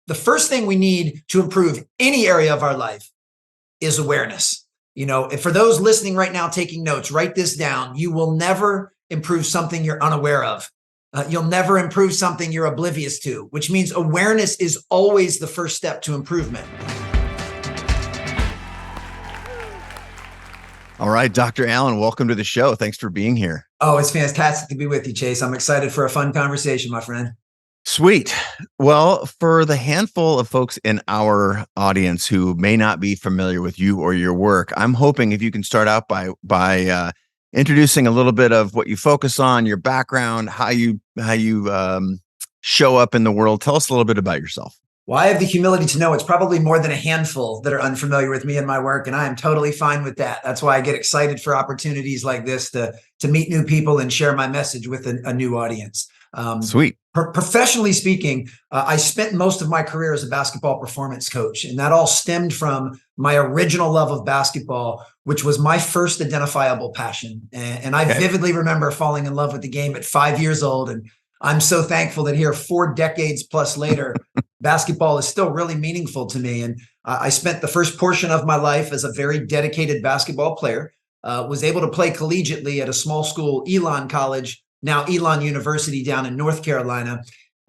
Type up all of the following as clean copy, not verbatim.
the first thing we need to improve any area of our life is awareness. If for those listening right now, taking notes, write this down. You will never improve something you're unaware of. You'll never improve something you're oblivious to, which means awareness is always the first step to improvement. All right, Dr. Allen, welcome to the show. Thanks for being here. Oh, it's fantastic to be with you, Chase. I'm excited for a fun conversation, my friend. Sweet. Well, for the handful of folks in our audience who may not be familiar with you or your work, I'm hoping if you can start out by introducing a little bit of what you focus on, your background, how you show up in the world. Tell us a little bit about yourself. Well, I have the humility to know it's probably more than a handful that are unfamiliar with me and my work, and I am totally fine with that. That's why I get excited for opportunities like this to meet new people and share my message with a new audience. Sweet. Professionally speaking, I spent most of my career as a basketball performance coach, and that all stemmed from my original love of basketball, which was my first identifiable passion. And I vividly remember falling in love with the game at 5 years old, and I'm so thankful that here 4 decades plus later, basketball is still really meaningful to me. And I spent the first portion of my life as a very dedicated basketball player, was able to play collegiately at a small school, Elon College, now Elon University down in North Carolina.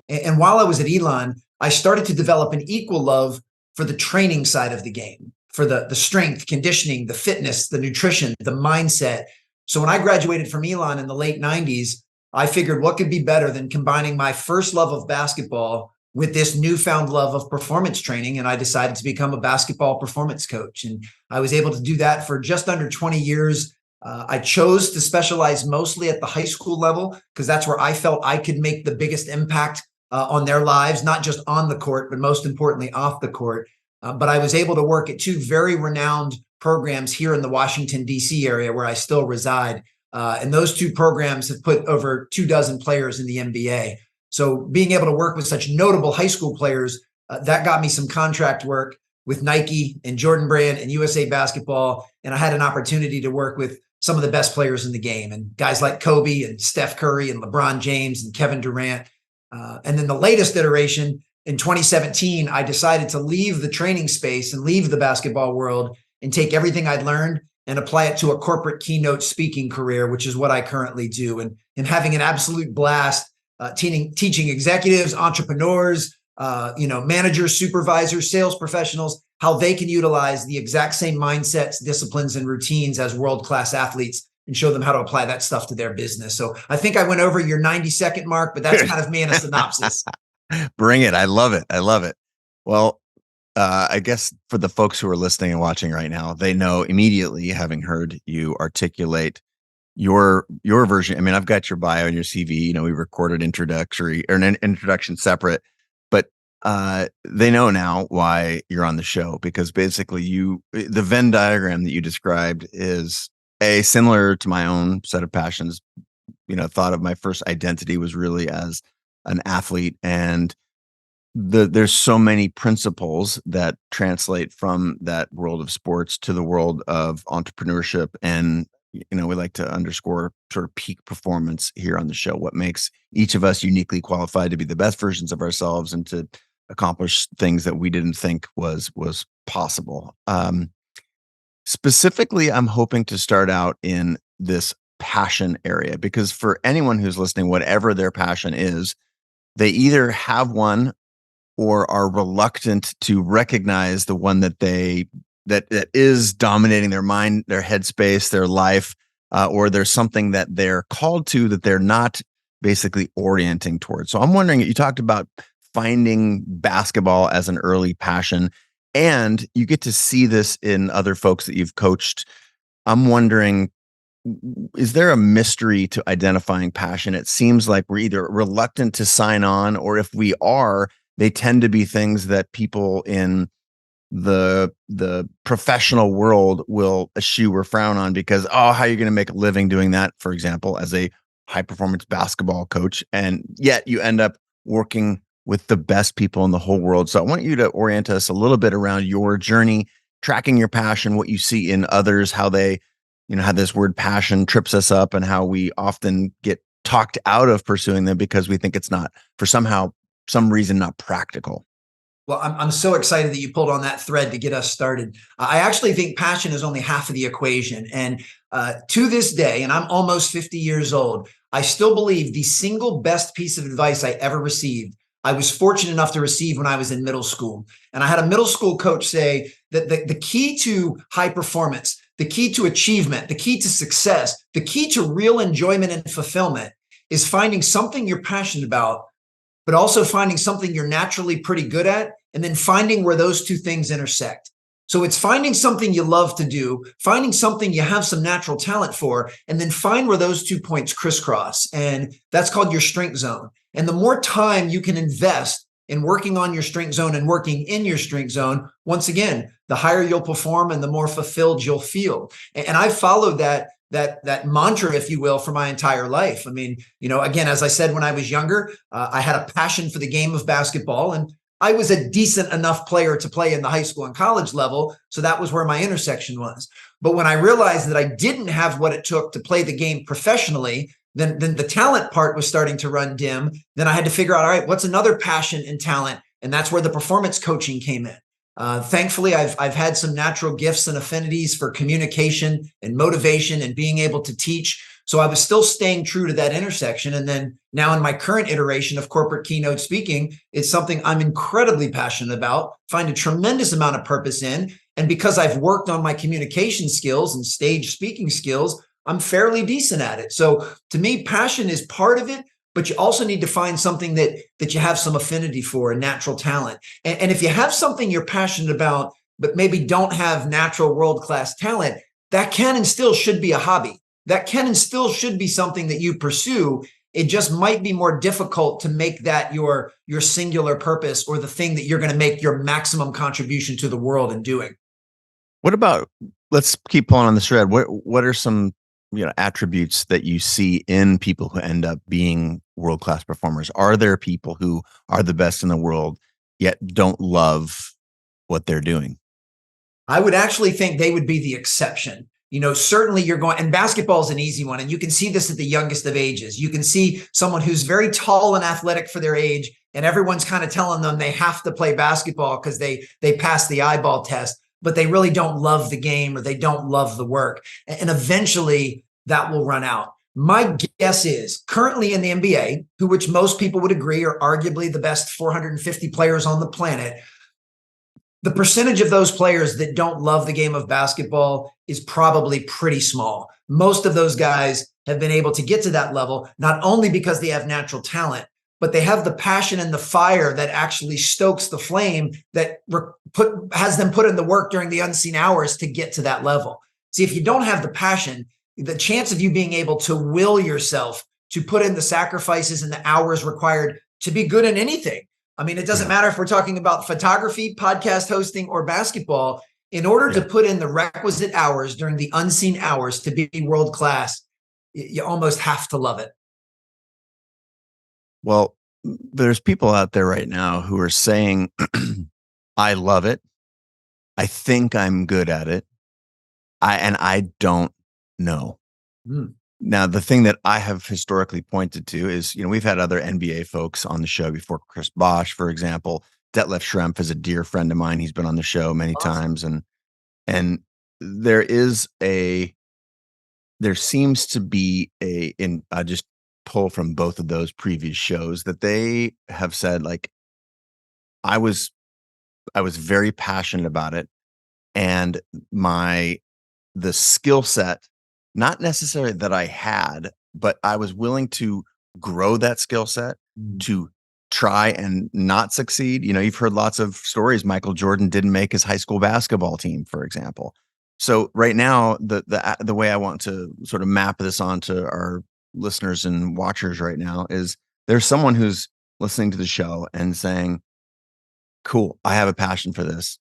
And while I was at Elon, I started to develop an equal love for the training side of the game, for the strength, conditioning, the fitness, the nutrition, the mindset. So when I graduated from Elon in the late 90s, I figured what could be better than combining my first love of basketball with this newfound love of performance training. And I decided to become a basketball performance coach. And I was able to do that for just under 20 years. I chose to specialize mostly at the high school level because that's where I felt I could make the biggest impact on their lives, not just on the court, but most importantly off the court. But I was able to work at 2 very renowned programs here in the Washington, D.C. area where I still reside. And those 2 programs have put over 24 players in the NBA. So being able to work with such notable high school players, that got me some contract work with Nike and Jordan Brand and USA Basketball. And I had an opportunity to work with some of the best players in the game and guys like Kobe and Steph Curry and LeBron James and Kevin Durant. And then the latest iteration in 2017, I decided to leave the training space and leave the basketball world and take everything I'd learned and apply it to a corporate keynote speaking career, which is what I currently do. And having an absolute blast teaching executives, entrepreneurs, managers, supervisors, sales professionals, how they can utilize the exact same mindsets, disciplines, and routines as world-class athletes and show them how to apply that stuff to their business. So I think I went over your 90-second mark, but that's kind of me in a synopsis. Bring it. I love it. I love it. Well, I guess for the folks who are listening and watching right now, they know immediately, having heard you articulate your version. I mean, I've got your bio and your CV. We recorded an introduction separate, but they know now why you're on the show, because basically the Venn diagram that you described is similar to my own set of passions. Thought of my first identity was really as an athlete, and there's so many principles that translate from that world of sports to the world of entrepreneurship. And, we like to underscore sort of peak performance here on the show, what makes each of us uniquely qualified to be the best versions of ourselves and to accomplish things that we didn't think was possible. Specifically, I'm hoping to start out in this passion area, because for anyone who's listening, whatever their passion is, they either have one or are reluctant to recognize the one that that is dominating their mind, their headspace, their life, or there's something that they're called to that they're not basically orienting towards. So I'm wondering, you talked about finding basketball as an early passion, and you get to see this in other folks that you've coached. I'm wondering, is there a mystery to identifying passion? It seems like we're either reluctant to sign on, or if we are, they tend to be things that people in the professional world will eschew or frown on because, how are you going to make a living doing that, for example, as a high performance basketball coach? And yet you end up working with the best people in the whole world. So I want you to orient us a little bit around your journey, tracking your passion, what you see in others, how they, how this word passion trips us up, and how we often get talked out of pursuing them because we think it's not, for some reason, not practical. Well, I'm so excited that you pulled on that thread to get us started. I actually think passion is only half of the equation. And to this day, and I'm almost 50 years old, I still believe the single best piece of advice I ever received, I was fortunate enough to receive when I was in middle school. And I had a middle school coach say that the key to high performance, the key to achievement, the key to success, the key to real enjoyment and fulfillment is finding something you're passionate about, but also finding something you're naturally pretty good at, and then finding where those two things intersect. So it's finding something you love to do, finding something you have some natural talent for, and then find where those 2 points crisscross. And that's called your strength zone. And the more time you can invest in working on your strength zone and working in your strength zone, once again, the higher you'll perform and the more fulfilled you'll feel. And I've followed that mantra, if you will, for my entire life. I mean, again, as I said, when I was younger, I had a passion for the game of basketball, and I was a decent enough player to play in the high school and college level. So that was where my intersection was. But when I realized that I didn't have what it took to play the game professionally, then the talent part was starting to run dim. Then I had to figure out, all right, what's another passion and talent? And that's where the performance coaching came in. Thankfully, I've had some natural gifts and affinities for communication and motivation and being able to teach. So I was still staying true to that intersection. And then now in my current iteration of corporate keynote speaking, it's something I'm incredibly passionate about, find a tremendous amount of purpose in. And because I've worked on my communication skills and stage speaking skills, I'm fairly decent at it. So to me, passion is part of it, but you also need to find something that you have some affinity for, a natural talent. And if you have something you're passionate about, but maybe don't have natural world-class talent, that can and still should be a hobby. That can and still should be something that you pursue. It just might be more difficult to make that your singular purpose or the thing that you're going to make your maximum contribution to the world in doing. What about, let's keep pulling on this thread. What are some attributes that you see in people who end up being world-class performers? Are there people who are the best in the world yet don't love what they're doing? I would actually think they would be the exception. Certainly you're going, and basketball is an easy one. And you can see this at the youngest of ages. You can see someone who's very tall and athletic for their age, and everyone's kind of telling them they have to play basketball because they pass the eyeball test, but they really don't love the game or they don't love the work. And eventually that will run out. My guess is currently in the NBA, which most people would agree are arguably the best 450 players on the planet, the percentage of those players that don't love the game of basketball is probably pretty small. Most of those guys have been able to get to that level, not only because they have natural talent, but they have the passion and the fire that actually stokes the flame that has them put in the work during the unseen hours to get to that level. See, if you don't have the passion, the chance of you being able to will yourself to put in the sacrifices and the hours required to be good in anything. I mean, it doesn't matter if we're talking about photography, podcast hosting, or basketball. In order to put in the requisite hours during the unseen hours to be world-class, you almost have to love it. Well, there's people out there right now who are saying, I love it. I think I'm good at it. I don't know. Now, the thing that I have historically pointed to is, we've had other NBA folks on the show before. Chris Bosh, for example. Detlef Schrempf is a dear friend of mine. He's been on the show many times. And there seems to be I just pull from both of those previous shows that they have said, like, I was very passionate about it. And the skill set, not necessarily that I had, but I was willing to grow that skill set to try and not succeed. You've heard lots of stories. Michael Jordan didn't make his high school basketball team, for example. So right now, the way I want to sort of map this onto our listeners and watchers right now is there's someone who's listening to the show and saying, cool, I have a passion for this.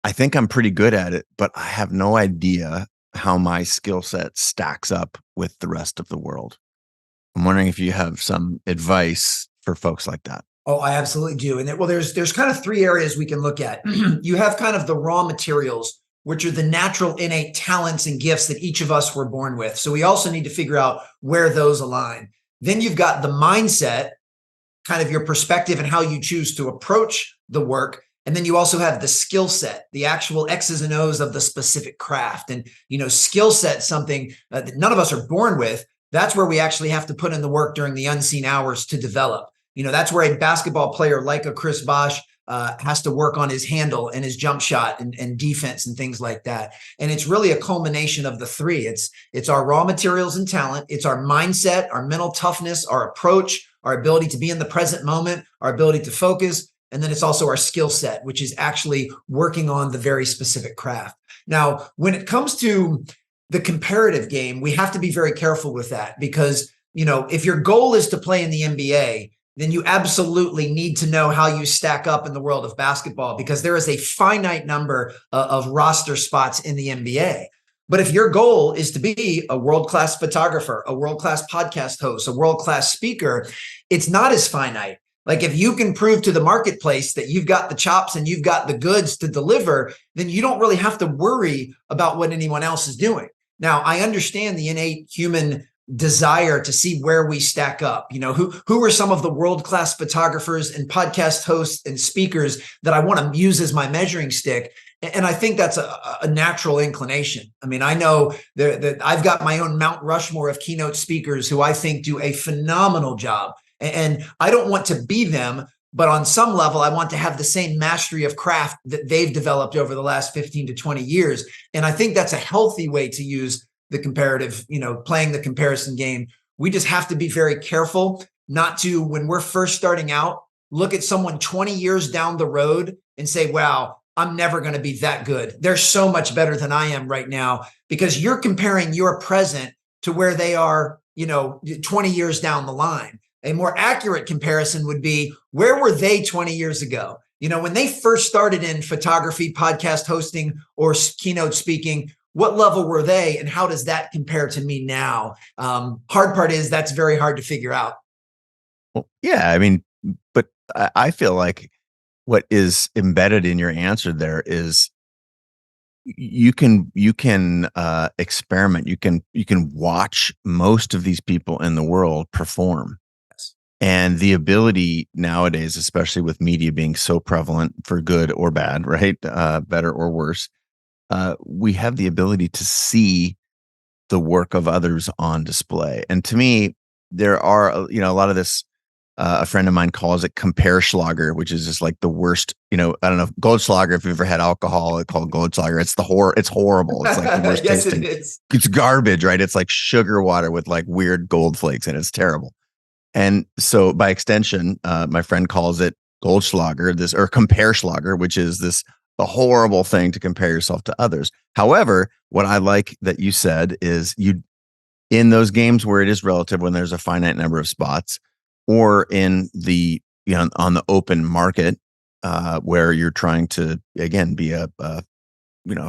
I think I'm pretty good at it, but I have no idea how my skill set stacks up with the rest of the world. I'm wondering if you have some advice for folks like that. Oh, I absolutely do. And there's kind of three areas we can look at. You have kind of the raw materials, which are the natural innate talents and gifts that each of us were born with. So we also need to figure out where those align. Then you've got the mindset, kind of your perspective and how you choose to approach the work. And then you also have the skill set, the actual X's and O's of the specific craft. And, skill set, something that none of us are born with. That's where we actually have to put in the work during the unseen hours to develop. That's where a basketball player like a Chris Bosh has to work on his handle and his jump shot and defense and things like that. And it's really a culmination of the three. It's our raw materials and talent. It's our mindset, our mental toughness, our approach, our ability to be in the present moment, our ability to focus. And then it's also our skill set, which is actually working on the very specific craft. Now, when it comes to the comparative game, we have to be very careful with that because, if your goal is to play in the NBA, then you absolutely need to know how you stack up in the world of basketball because there is a finite number of roster spots in the NBA. But if your goal is to be a world-class photographer, a world-class podcast host, a world-class speaker, it's not as finite. Like if you can prove to the marketplace that you've got the chops and you've got the goods to deliver, then you don't really have to worry about what anyone else is doing. Now, I understand the innate human desire to see where we stack up. Who are some of the world-class photographers and podcast hosts and speakers that I want to use as my measuring stick? And I think that's a natural inclination. I mean, I know that I've got my own Mount Rushmore of keynote speakers who I think do a phenomenal job. And I don't want to be them, but on some level, I want to have the same mastery of craft that they've developed over the last 15 to 20 years. And I think that's a healthy way to use the comparative, playing the comparison game. We just have to be very careful not to, when we're first starting out, look at someone 20 years down the road and say, wow, I'm never going to be that good. They're so much better than I am right now, because you're comparing your present to where they are, 20 years down the line. A more accurate comparison would be, where were they 20 years ago? When they first started in photography, podcast hosting, or keynote speaking, what level were they and how does that compare to me now? Hard part is that's very hard to figure out. Well, yeah, I mean, but I feel like what is embedded in your answer there is you can experiment. You can watch most of these people in the world perform. Yes. And the ability nowadays, especially with media being so prevalent for good or bad, right? Better or worse, we have the ability to see the work of others on display. And to me, there are, a lot of this, a friend of mine calls it Comparschlager, which is just like the worst, I don't know, Goldschlager, if you've ever had alcohol, it's called Goldschlager. It's it's horrible. It's like the worst yes, tasting. it is. It's garbage, right? It's like sugar water with like weird gold flakes and it's terrible. And so by extension, my friend calls it Goldschlager, or Comparschlager, which is a horrible thing to compare yourself to others. However, what I like that you said is in those games where it is relative, when there's a finite number of spots, or in the, on the open market, where you're trying to, again, be a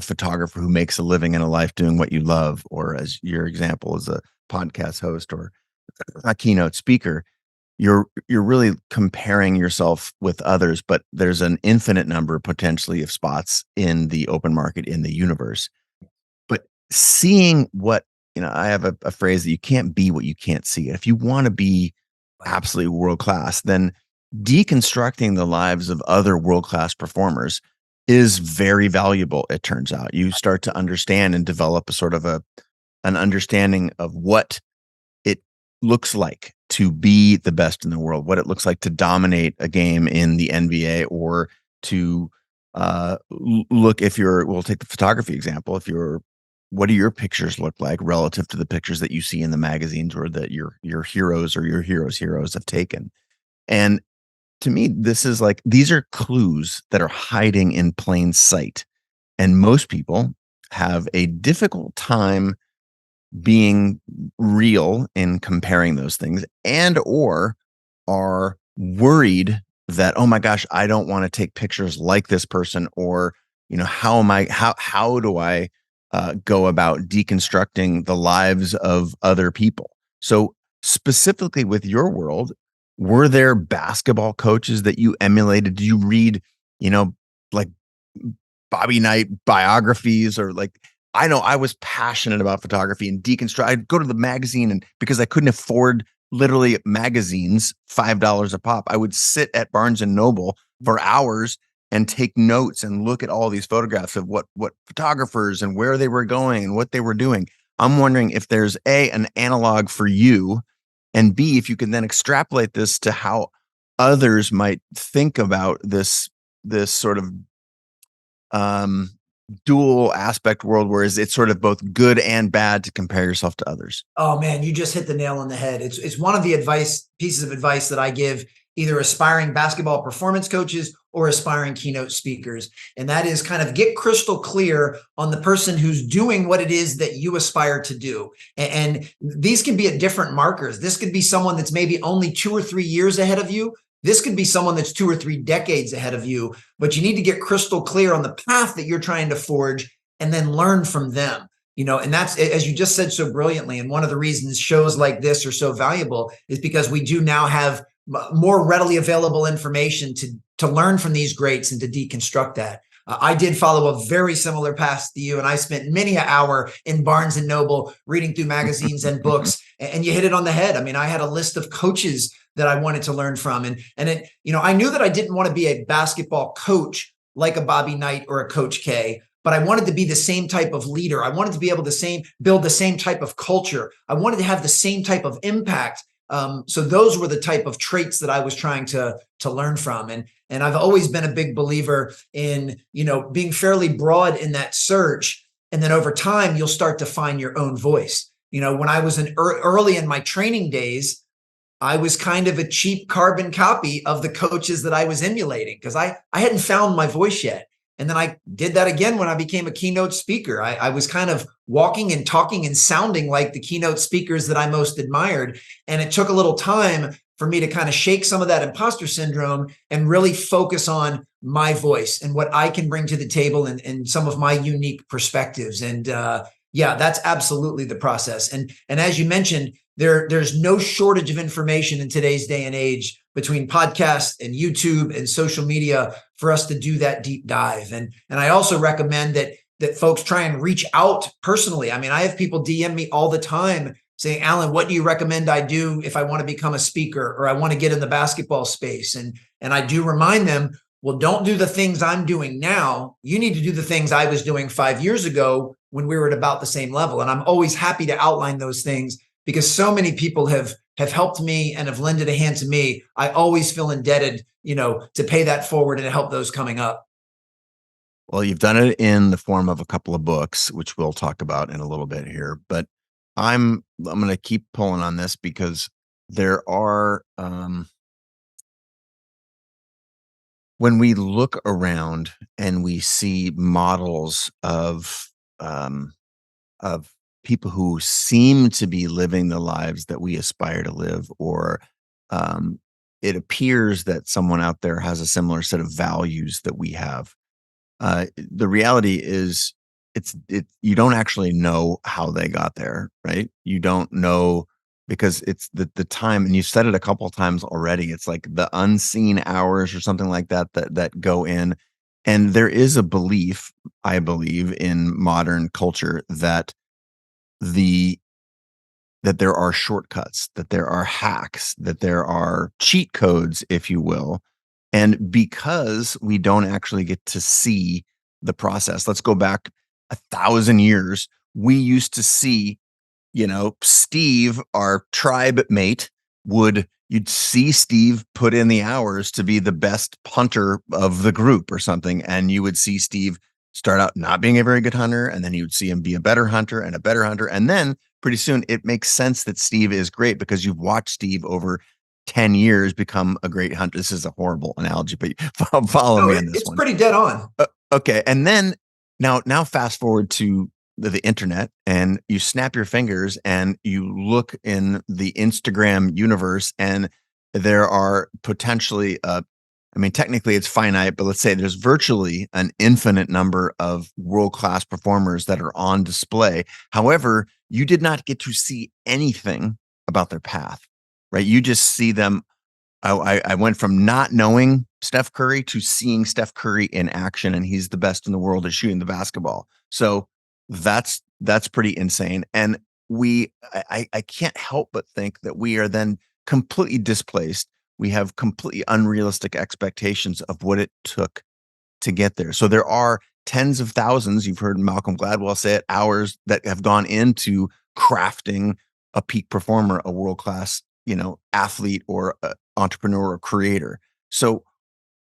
photographer who makes a living in a life doing what you love, or as your example as a podcast host or a keynote speaker, you're really comparing yourself with others, but there's an infinite number potentially of spots in the open market in the universe. But seeing what, I have a phrase that you can't be what you can't see. If you want to be absolutely world-class, then deconstructing the lives of other world-class performers is very valuable. It turns out you start to understand and develop a sort of an understanding of what it looks like to be the best in the world, what it looks like to dominate a game in the NBA, or to look, we'll take the photography example. What do your pictures look like relative to the pictures that you see in the magazines, or that your heroes or your heroes have taken? And to me, these are clues that are hiding in plain sight. And most people have a difficult time being real in comparing those things, and or are worried that, oh my gosh, I don't want to take pictures like this person, or how do I go about deconstructing the lives of other people? So specifically with your world, were there basketball coaches that you emulated? Did you read, like Bobby Knight biographies, or like, I know I was passionate about photography and deconstruct. I'd go to the magazine, and because I couldn't afford literally magazines, $5 a pop. I would sit at Barnes and Noble for hours and take notes and look at all these photographs of what photographers and where they were going and what they were doing. I'm wondering if there's an analog for you, and B, if you can then extrapolate this to how others might think about this sort of dual aspect world, where it's sort of both good and bad to compare yourself to others. Oh man, you just hit the nail on the head. It's one of the pieces of advice that I give either aspiring basketball performance coaches or aspiring keynote speakers. And that is kind of get crystal clear on the person who's doing what it is that you aspire to do. And these can be at different markers. This could be someone that's maybe only 2 or 3 years ahead of you. This could be someone that's 2 or 3 decades ahead of you, but you need to get crystal clear on the path that you're trying to forge and then learn from them. And that's, as you just said so brilliantly, and one of the reasons shows like this are so valuable is because we do now have more readily available information to learn from these greats and to deconstruct that. I did follow a very similar path to you, and I spent many an hour in Barnes and Noble reading through magazines and books, and you hit it on the head. I mean, I had a list of coaches that I wanted to learn from, and it, I knew that I didn't want to be a basketball coach like a Bobby Knight or a Coach K, but I wanted to be the same type of leader. I wanted to be able to build the same type of culture. I wanted to have the same type of impact. So those were the type of traits that I was trying to learn from. And I've always been a big believer in, being fairly broad in that search. And then over time, you'll start to find your own voice. When I was early in my training days, I was kind of a cheap carbon copy of the coaches that I was emulating because I hadn't found my voice yet. And then I did that again when I became a keynote speaker. I was kind of walking and talking and sounding like the keynote speakers that I most admired. And it took a little time for me to kind of shake some of that imposter syndrome and really focus on my voice and what I can bring to the table and some of my unique perspectives. And yeah, that's absolutely the process. And as you mentioned, there's no shortage of information in today's day and age between podcasts and YouTube and social media for us to do that deep dive. And I also recommend that folks try and reach out personally. I mean, I have people DM me all the time saying, Alan, what do you recommend I do if I want to become a speaker or I want to get in the basketball space? And I do remind them, well, don't do the things I'm doing now. You need to do the things I was doing 5 years ago when we were at about the same level. And I'm always happy to outline those things because so many people have helped me and have lended a hand to me. I always feel indebted, to pay that forward and to help those coming up. Well, you've done it in the form of a couple of books, which we'll talk about in a little bit here. But I'm going to keep pulling on this because there are, when we look around and we see models of people who seem to be living the lives that we aspire to live, or it appears that someone out there has a similar set of values that we have. The reality is you don't actually know how they got there, right? You don't know because it's the time, and you've said it a couple of times already. It's like the unseen hours or something like that go in. And there is a belief, I believe, in modern culture that there are shortcuts, that there are hacks, that there are cheat codes, if you will. And because we don't actually get to see the process, let's go back 1,000 years. We used to see, Steve, our tribe mate, you'd see Steve put in the hours to be the best hunter of the group or something. And you would see Steve start out not being a very good hunter. And then you would see him be a better hunter and a better hunter. And then pretty soon it makes sense that Steve is great because you've watched Steve over 10 years become a great hunter. This is a horrible analogy, but follow me on this it's one. It's pretty dead on. Okay. And then now fast forward to the internet, and you snap your fingers and you look in the Instagram universe, and there are potentially, technically it's finite, but let's say there's virtually an infinite number of world-class performers that are on display. However, you did not get to see anything about their path, right? You just see them. I went from not knowing Steph Curry to seeing Steph Curry in action, and he's the best in the world at shooting the basketball. So that's pretty insane. And I can't help but think that we are then completely displaced. We have completely unrealistic expectations of what it took to get there. So there are tens of thousands, you've heard Malcolm Gladwell say it, hours that have gone into crafting a peak performer, a world-class, athlete or entrepreneur or creator. So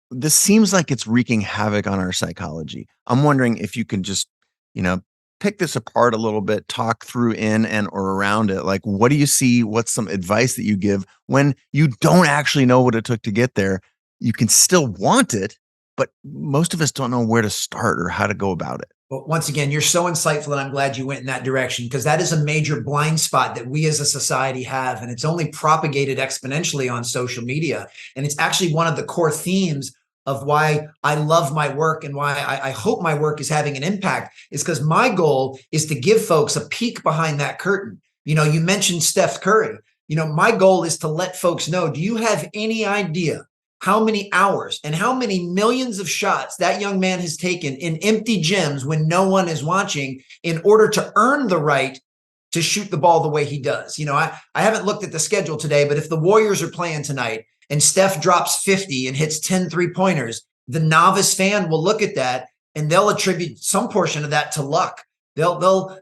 this seems like it's wreaking havoc on our psychology. I'm wondering if you can just, you know, pick this apart a little bit, talk through in and or around it. Like, what do you see? What's some advice that you give when you don't actually know what it took to get there? You can still want it, but most of us don't know where to start or how to go about it. Well, once again, you're so insightful, and I'm glad you went in that direction, because that is a major blind spot that we as a society have. And it's only propagated exponentially on social media. And it's actually one of the core themes of why I love my work and why I hope my work is having an impact, is because my goal is to give folks a peek behind that curtain. You mentioned Steph Curry. My goal is to let folks know, do you have any idea how many hours and how many millions of shots that young man has taken in empty gyms when no one is watching in order to earn the right to shoot the ball the way he does? I haven't looked at the schedule today, but if the Warriors are playing tonight and Steph drops 50 and hits 10 3-pointers, the novice fan will look at that and they'll attribute some portion of that to luck. They won't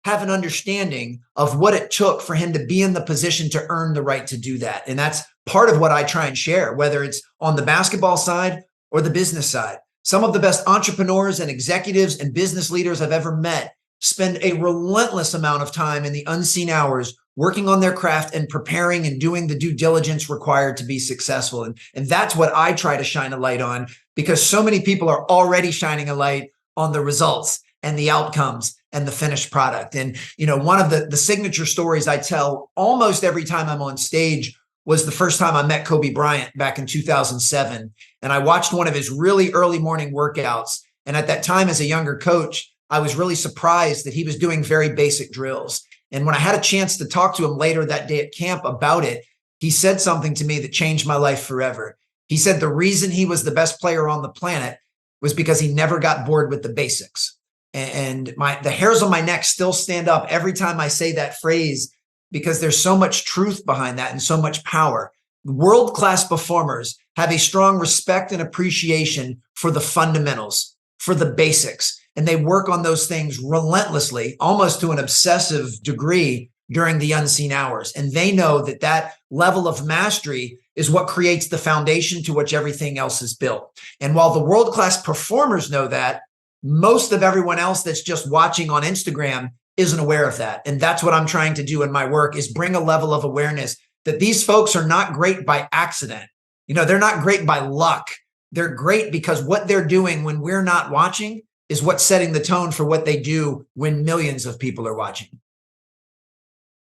have an understanding of what it took for him to be in the position to earn the right to do that. And that's part of what I try and share, whether it's on the basketball side or the business side. Some of the best entrepreneurs and executives and business leaders I've ever met spend a relentless amount of time in the unseen hours working on their craft and preparing and doing the due diligence required to be successful. And that's what I try to shine a light on, because so many people are already shining a light on the results and the outcomes and the finished product. And, one of the signature stories I tell almost every time I'm on stage was the first time I met Kobe Bryant back in 2007. And I watched one of his really early morning workouts. And at that time, as a younger coach, I was really surprised that he was doing very basic drills. And when I had a chance to talk to him later that day at camp about it, he said something to me that changed my life forever. He said the reason he was the best player on the planet was because he never got bored with the basics. And the hairs on my neck still stand up every time I say that phrase, because there's so much truth behind that and so much power. World-class performers have a strong respect and appreciation for the fundamentals, for the basics, and they work on those things relentlessly, almost to an obsessive degree during the unseen hours. And they know that that level of mastery is what creates the foundation to which everything else is built. And while the world-class performers know that, most of everyone else that's just watching on Instagram isn't aware of that. And that's what I'm trying to do in my work, is bring a level of awareness that these folks are not great by accident. They're not great by luck. They're great because what they're doing when we're not watching is what's setting the tone for what they do when millions of people are watching.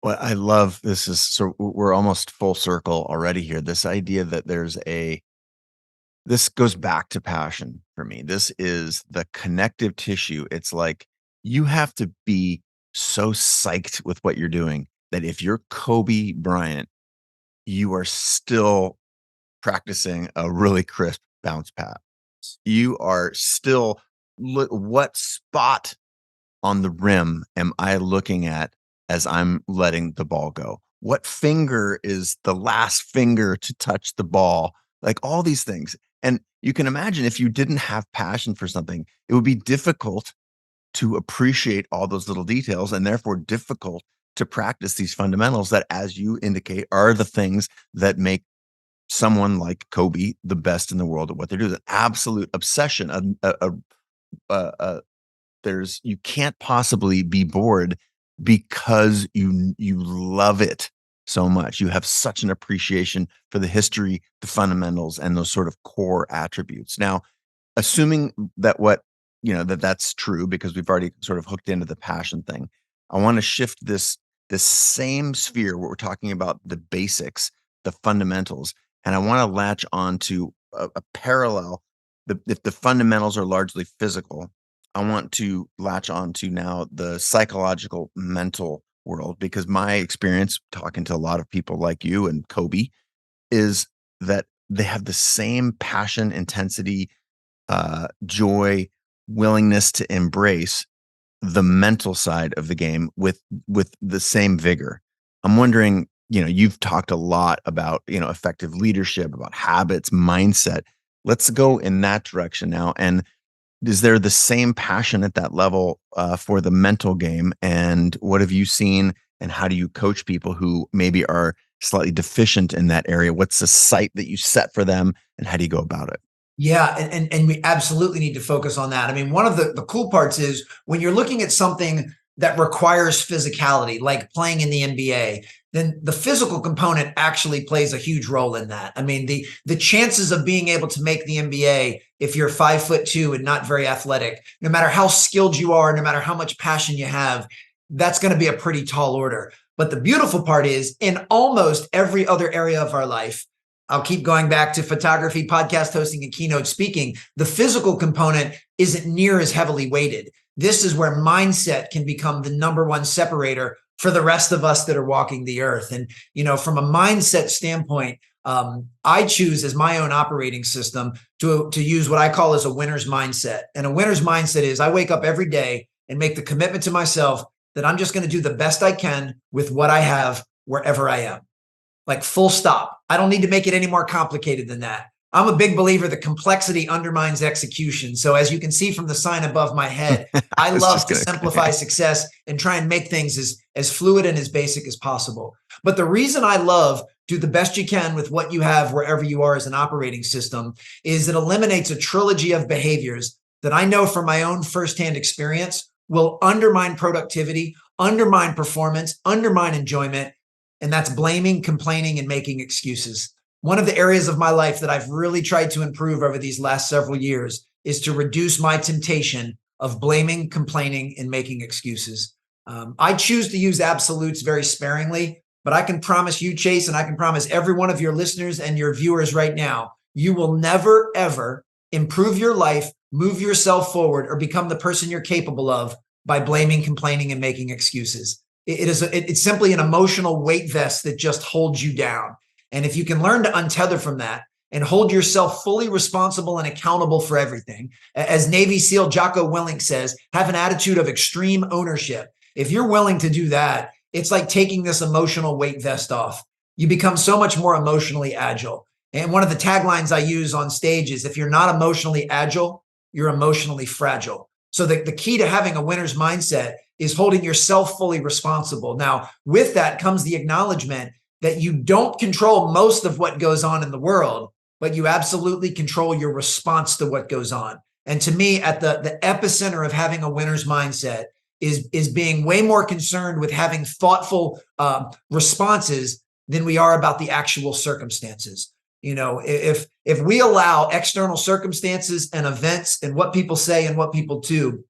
Well, I love this. So we're almost full circle already here. This idea that this goes back to passion for me. This is the connective tissue. It's like you have to be so psyched with what you're doing that if you're Kobe Bryant, you are still practicing a really crisp bounce pass. You are still, what spot on the rim am I looking at as I'm letting the ball go? What finger is the last finger to touch the ball? Like all these things. And you can imagine if you didn't have passion for something, it would be difficult to appreciate all those little details, and therefore difficult to practice these fundamentals that, as you indicate, are the things that make someone like Kobe the best in the world at what they do. The absolute obsession. You can't possibly be bored because you love it so much. You have such an appreciation for the history, the fundamentals, and those sort of core attributes. Now, assuming that that's true, because we've already sort of hooked into the passion thing, I want to shift this same sphere where we're talking about the basics, the fundamentals, and I want to latch on to a parallel. If the fundamentals are largely physical, I want to latch on to now the psychological, mental world, because my experience talking to a lot of people like you and Kobe is that they have the same passion, intensity, joy, willingness to embrace, the mental side of the game with the same vigor. I'm wondering, you've talked a lot about, effective leadership, about habits, mindset. Let's go in that direction now. And is there the same passion at that level for the mental game? And what have you seen? And how do you coach people who maybe are slightly deficient in that area? What's the sight that you set for them, and how do you go about it? Yeah, and we absolutely need to focus on that. I mean, one of the cool parts is when you're looking at something that requires physicality, like playing in the NBA, then the physical component actually plays a huge role in that. I mean, the chances of being able to make the NBA if you're 5'2" and not very athletic, no matter how skilled you are, no matter how much passion you have, that's going to be a pretty tall order. But the beautiful part is in almost every other area of our life, I'll keep going back to photography, podcast hosting, and keynote speaking. The physical component isn't near as heavily weighted. This is where mindset can become the number one separator for the rest of us that are walking the earth. And, from a mindset standpoint, I choose as my own operating system to use what I call as a winner's mindset. And a winner's mindset is I wake up every day and make the commitment to myself that I'm just going to do the best I can with what I have wherever I am. Like full stop. I don't need to make it any more complicated than that. I'm a big believer that complexity undermines execution. So as you can see from the sign above my head, I love to simplify success and try and make things as fluid and as basic as possible. But the reason I love do the best you can with what you have wherever you are as an operating system is it eliminates a trilogy of behaviors that I know from my own firsthand experience will undermine productivity, undermine performance, undermine enjoyment. And that's blaming, complaining, and making excuses. One of the areas of my life that I've really tried to improve over these last several years is to reduce my temptation of blaming, complaining, and making excuses. I choose to use absolutes very sparingly, but I can promise you, Chase, and I can promise every one of your listeners and your viewers right now, you will never, ever improve your life, move yourself forward, or become the person you're capable of by blaming, complaining, and making excuses. It's simply an emotional weight vest that just holds you down. And if you can learn to untether from that and hold yourself fully responsible and accountable for everything, as Navy SEAL Jocko Willink says, have an attitude of extreme ownership. If you're willing to do that, it's like taking this emotional weight vest off. You become so much more emotionally agile. And one of the taglines I use on stage is, if you're not emotionally agile, you're emotionally fragile. So the key to having a winner's mindset is holding yourself fully responsible. Now, with that comes the acknowledgement that you don't control most of what goes on in the world, but you absolutely control your response to what goes on. And to me, at the epicenter of having a winner's mindset is being way more concerned with having thoughtful responses than we are about the actual circumstances. If we allow external circumstances and events and what people say and what people do,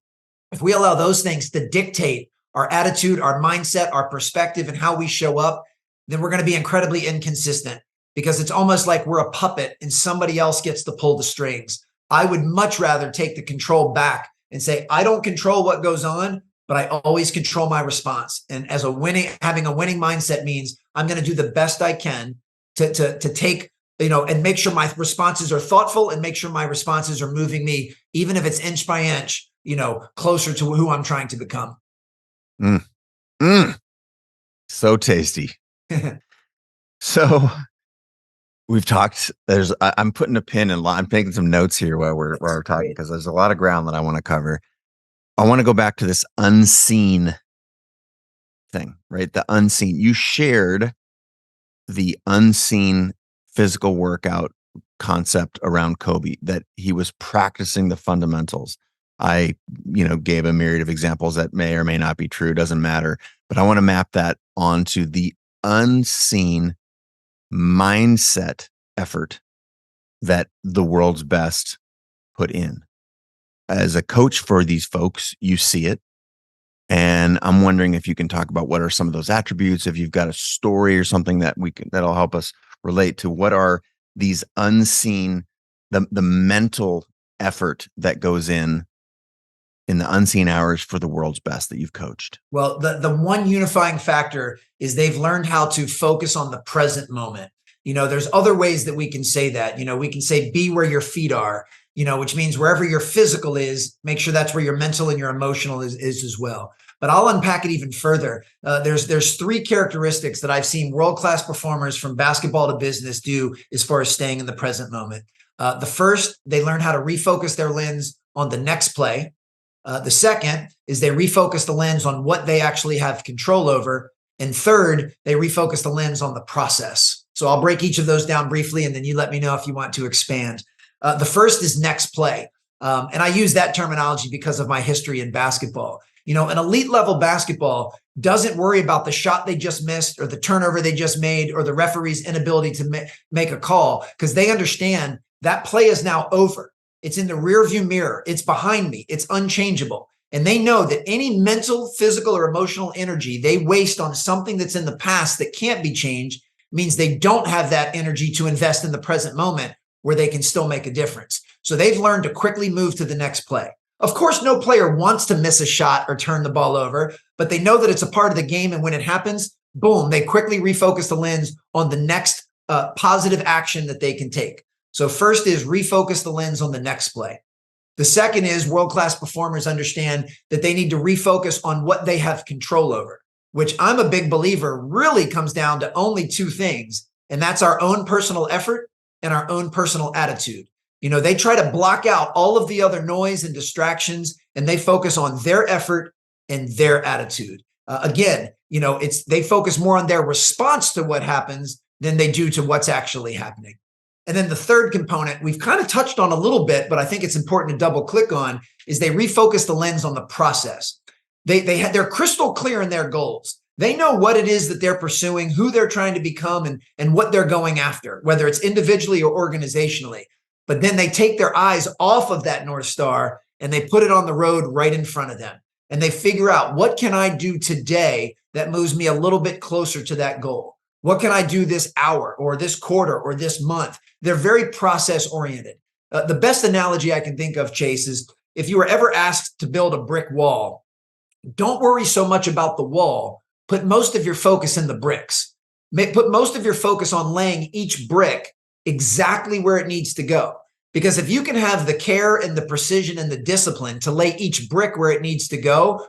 if we allow those things to dictate our attitude, our mindset, our perspective, and how we show up, then we're going to be incredibly inconsistent, because it's almost like we're a puppet and somebody else gets to pull the strings. I would much rather take the control back and say, I don't control what goes on, but I always control my response. And as having a winning mindset means I'm going to do the best I can to take, and make sure my responses are thoughtful and make sure my responses are moving me, even if it's inch by inch, closer to who I'm trying to become. So tasty. So we've talked, I'm putting a pin in, I'm taking some notes here while we're talking, because there's a lot of ground that I want to cover. I want to go back to this unseen thing, right? The unseen. You shared the unseen physical workout concept around Kobe, that he was practicing the fundamentals. I, gave a myriad of examples that may or may not be true. Doesn't matter. But I want to map that onto the unseen mindset effort that the world's best put in. As a coach for these folks, you see it. And I'm wondering if you can talk about what are some of those attributes, if you've got a story or something that'll help us relate to what are these unseen, the mental effort that goes in the unseen hours for the world's best that you've coached. Well, the one unifying factor is they've learned how to focus on the present moment. There's other ways that we can say that. We can say be where your feet are, which means wherever your physical is, make sure that's where your mental and your emotional is as well. But I'll unpack it even further. There's three characteristics that I've seen world-class performers from basketball to business do as far as staying in the present moment. The first, they learn how to refocus their lens on the next play. The second is they refocus the lens on what they actually have control over. And third, they refocus the lens on the process. So I'll break each of those down briefly, and then you let me know if you want to expand. The first is next play. And I use that terminology because of my history in basketball. An elite level basketball doesn't worry about the shot they just missed or the turnover they just made or the referee's inability to make a call, because they understand that play is now over. It's in the rearview mirror. It's behind me. It's unchangeable. And they know that any mental, physical, or emotional energy they waste on something that's in the past that can't be changed means they don't have that energy to invest in the present moment where they can still make a difference. So they've learned to quickly move to the next play. Of course, no player wants to miss a shot or turn the ball over, but they know that it's a part of the game. And when it happens, boom, they quickly refocus the lens on the next positive action that they can take. So first is refocus the lens on the next play. The second is world-class performers understand that they need to refocus on what they have control over, which I'm a big believer really comes down to only two things, and that's our own personal effort and our own personal attitude. They try to block out all of the other noise and distractions, and they focus on their effort and their attitude. They focus more on their response to what happens than they do to what's actually happening. And then the third component we've kind of touched on a little bit, but I think it's important to double click on, is they refocus the lens on the process. They're crystal clear in their goals. They know what it is that they're pursuing, who they're trying to become, and what they're going after, whether it's individually or organizationally. But then they take their eyes off of that North Star and they put it on the road right in front of them. And they figure out, what can I do today that moves me a little bit closer to that goal? What can I do this hour or this quarter or this month? They're very process oriented. The best analogy I can think of, Chase, is if you were ever asked to build a brick wall, don't worry so much about the wall. Put most of your focus in the bricks. Put most of your focus on laying each brick exactly where it needs to go. Because if you can have the care and the precision and the discipline to lay each brick where it needs to go,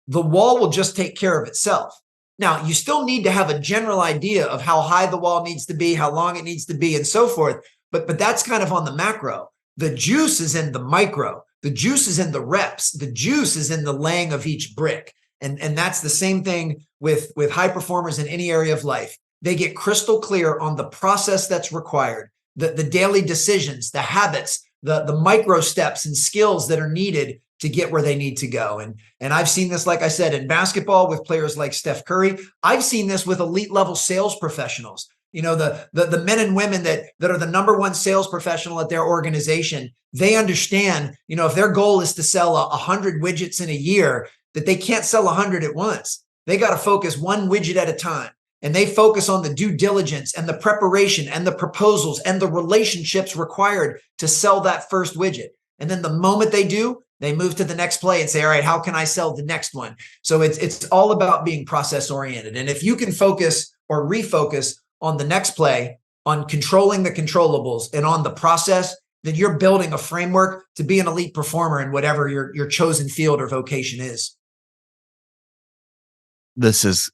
the wall will just take care of itself. Now, you still need to have a general idea of how high the wall needs to be, how long it needs to be, and so forth. But that's kind of on the macro. The juice is in the micro. The juice is in the reps. The juice is in the laying of each brick. And that's the same thing with high performers in any area of life. They get crystal clear on the process that's required, the daily decisions, the habits, the micro steps and skills that are needed to get where they need to go. And I've seen this, like I said, in basketball with players like Steph Curry. I've seen this with elite level sales professionals. The men and women that are the number one sales professional at their organization, they understand, if their goal is to sell 100 widgets in a year, that they can't sell 100 at once. They got to focus one widget at a time. And they focus on the due diligence and the preparation and the proposals and the relationships required to sell that first widget. And then the moment they do, they move to the next play and say, all right, how can I sell the next one? So it's all about being process oriented. And if you can focus or refocus on the next play, on controlling the controllables and on the process, then you're building a framework to be an elite performer in whatever your chosen field or vocation is.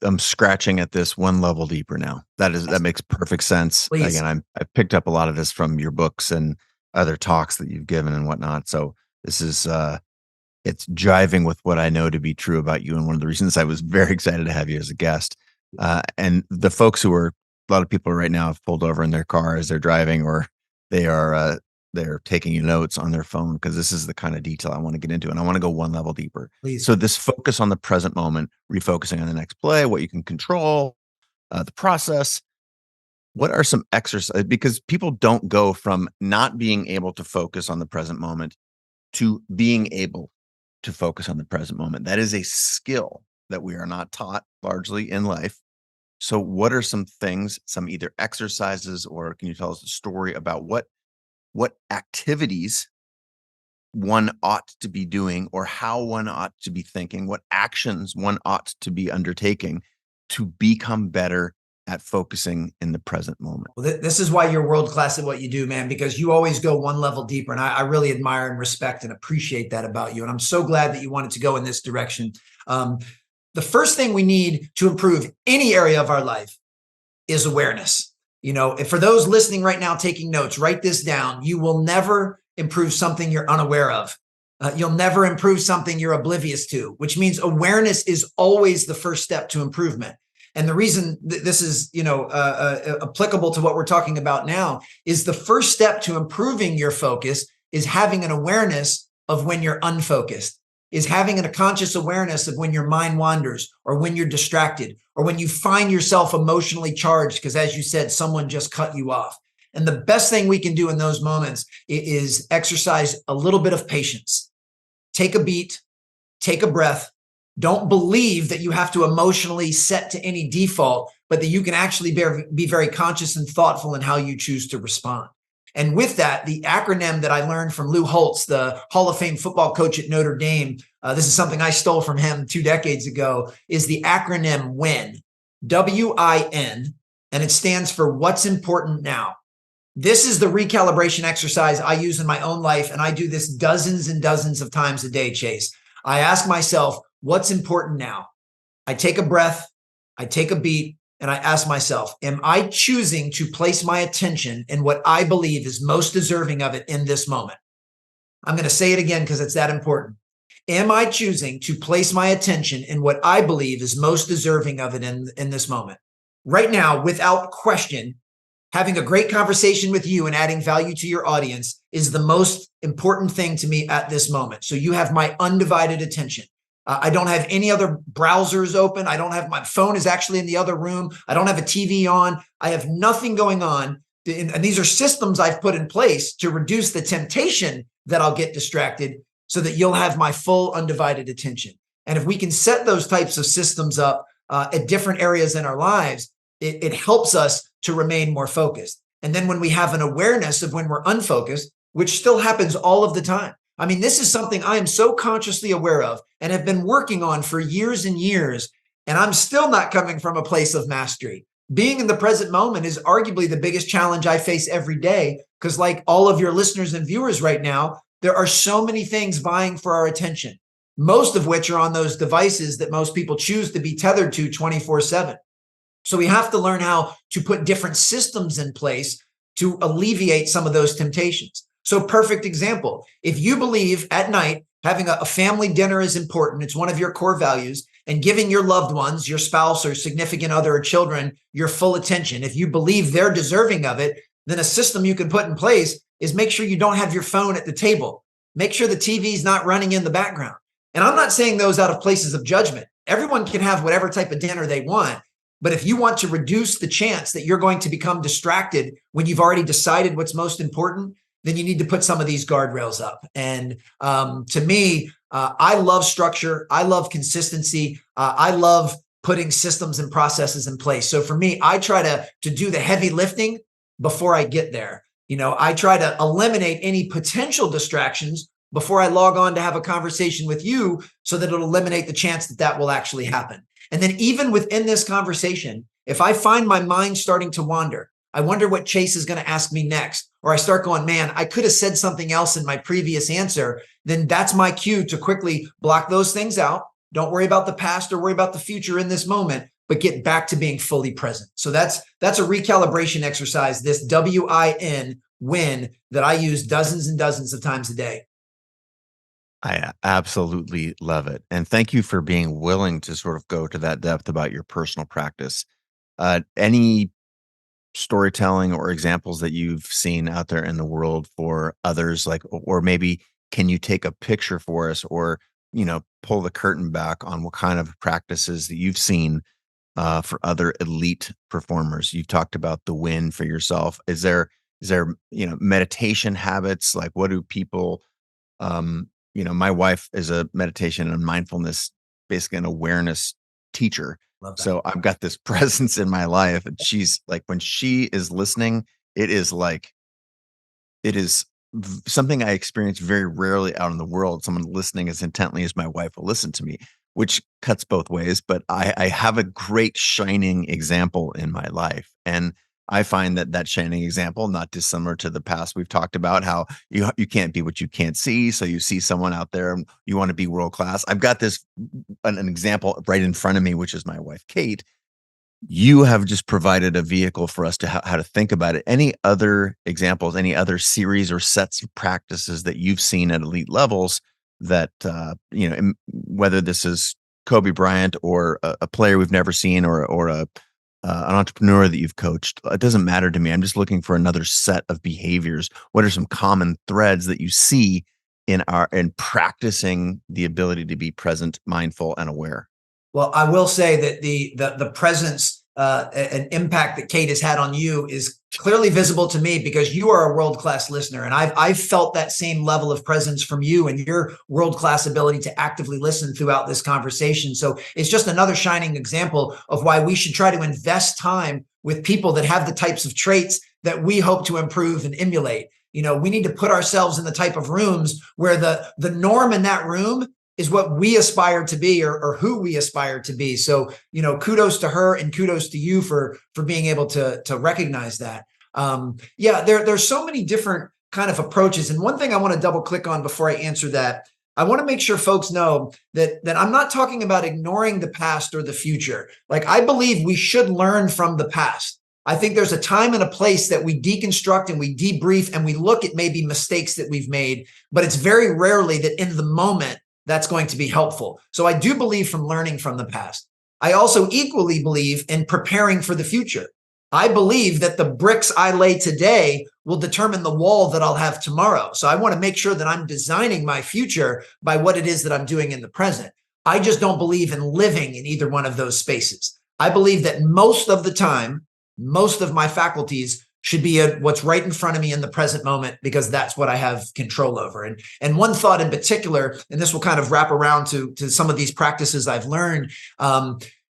I'm scratching at this one level deeper now. That makes perfect sense. Please. Again, I picked up a lot of this from your books and other talks that you've given and whatnot. So this is, it's jiving with what I know to be true about you. And one of the reasons I was very excited to have you as a guest. And the folks a lot of people right now have pulled over in their car as they're driving, or they're taking notes on their phone, because this is the kind of detail I want to get into. And I want to go one level deeper. Please. So this focus on the present moment, refocusing on the next play, what you can control, the process. What are some exercises? Because people don't go from not being able to focus on the present moment to being able to focus on the present moment. That is a skill that we are not taught largely in life. So what are some things, some either exercises, or can you tell us a story about what activities one ought to be doing, or how one ought to be thinking, what actions one ought to be undertaking to become better at focusing in the present moment. Well, this is why you're world class at what you do, man, because you always go one level deeper. And I really admire and respect and appreciate that about you. And I'm so glad that you wanted to go in this direction. The first thing we need to improve any area of our life is awareness. And for those listening right now, taking notes, write this down. You will never improve something you're unaware of. You'll never improve something you're oblivious to, which means awareness is always the first step to improvement. And the reason this is, applicable to what we're talking about now is the first step to improving your focus is having an awareness of when you're unfocused, is having a conscious awareness of when your mind wanders or when you're distracted or when you find yourself emotionally charged because, as you said, someone just cut you off. And the best thing we can do in those moments is exercise a little bit of patience. Take a beat, take a breath. Don't believe that you have to emotionally set to any default, but that you can actually be very conscious and thoughtful in how you choose to respond. And with that, the acronym that I learned from Lou Holtz, the Hall of Fame football coach at Notre Dame, this is something I stole from him 2 decades ago, is the acronym WIN, W-I-N, and it stands for what's important now. This is the recalibration exercise I use in my own life, and I do this dozens and dozens of times a day, Chase. I ask myself, what's important now? I take a breath, I take a beat, and I ask myself, am I choosing to place my attention in what I believe is most deserving of it in this moment? I'm going to say it again because it's that important. Am I choosing to place my attention in what I believe is most deserving of it in this moment? Right now, without question, having a great conversation with you and adding value to your audience is the most important thing to me at this moment. So you have my undivided attention. I don't have any other browsers open. I don't have, my phone is actually in the other room. I don't have a TV on. I have nothing going on. And these are systems I've put in place to reduce the temptation that I'll get distracted so that you'll have my full undivided attention. And if we can set those types of systems up at different areas in our lives, it helps us to remain more focused. And then when we have an awareness of when we're unfocused, which still happens all of the time. I mean, this is something I am so consciously aware of and have been working on for years and years, and I'm still not coming from a place of mastery. Being in the present moment is arguably the biggest challenge I face every day because, like all of your listeners and viewers right now, there are so many things vying for our attention, most of which are on those devices that most people choose to be tethered to 24/7. So we have to learn how to put different systems in place to alleviate some of those temptations. So perfect example, if you believe at night having a family dinner is important, it's one of your core values, and giving your loved ones, your spouse or significant other or children, your full attention, if you believe they're deserving of it, then a system you can put in place is make sure you don't have your phone at the table. Make sure the TV's not running in the background. And I'm not saying those out of places of judgment. Everyone can have whatever type of dinner they want. But if you want to reduce the chance that you're going to become distracted when you've already decided what's most important, then you need to put some of these guardrails up. And to me, I love structure. I love consistency. I love putting systems and processes in place. So for me, I try to do the heavy lifting before I get there. I try to eliminate any potential distractions before I log on to have a conversation with you so that it'll eliminate the chance that will actually happen. And then even within this conversation, if I find my mind starting to wander, I wonder what Chase is going to ask me next, or I start going, man, I could have said something else in my previous answer, then that's my cue to quickly block those things out. Don't worry about the past or worry about the future in this moment, but get back to being fully present. So that's a recalibration exercise, this WIN, win, that I use dozens and dozens of times a day. I absolutely love it. And thank you for being willing to sort of go to that depth about your personal practice. Any storytelling or examples that you've seen out there in the world for others, like, or maybe can you take a picture for us or, pull the curtain back on what kind of practices that you've seen for other elite performers? You've talked about the win for yourself. Is there, meditation habits? Like what do people, my wife is a meditation and mindfulness, basically an awareness teacher. So I've got this presence in my life, and she's like, when she is listening, it is something I experience very rarely out in the world. Someone listening as intently as my wife will listen to me. which cuts both ways, but I have a great shining example in my life. And I find that shining example, not dissimilar to the past, we've talked about how you can't be what you can't see. So you see someone out there, and you want to be world class. I've got an example right in front of me, which is my wife, Kate. You have just provided a vehicle for us to how to think about it. Any other examples, any other series or sets of practices that you've seen at elite levels that, whether this is Kobe Bryant or a player we've never seen, or an entrepreneur that you've coached, it doesn't matter to me. I'm just looking for another set of behaviors. What are some common threads that you see in practicing the ability to be present, mindful, and aware? Well, I will say that the presence and impact that Kate has had on you is clearly visible to me, because you are a world-class listener, and I've felt that same level of presence from you and your world-class ability to actively listen throughout this conversation. So it's just another shining example of why we should try to invest time with people that have the types of traits that we hope to improve and emulate. We need to put ourselves in the type of rooms where the norm in that room is what we aspire to be, or who we aspire to be. So, kudos to her and kudos to you for being able to recognize that. There's so many different kind of approaches. And one thing I want to double click on before I answer that, I want to make sure folks know that I'm not talking about ignoring the past or the future. Like, I believe we should learn from the past. I think there's a time and a place that we deconstruct and we debrief and we look at maybe mistakes that we've made, but it's very rarely that in the moment that's going to be helpful. So I do believe from learning from the past. I also equally believe in preparing for the future. I believe that the bricks I lay today will determine the wall that I'll have tomorrow. So I want to make sure that I'm designing my future by what it is that I'm doing in the present. I just don't believe in living in either one of those spaces. I believe that most of the time, most of my faculties should be what's right in front of me in the present moment, because that's what I have control over. And one thought in particular, and this will kind of wrap around to some of these practices I've learned.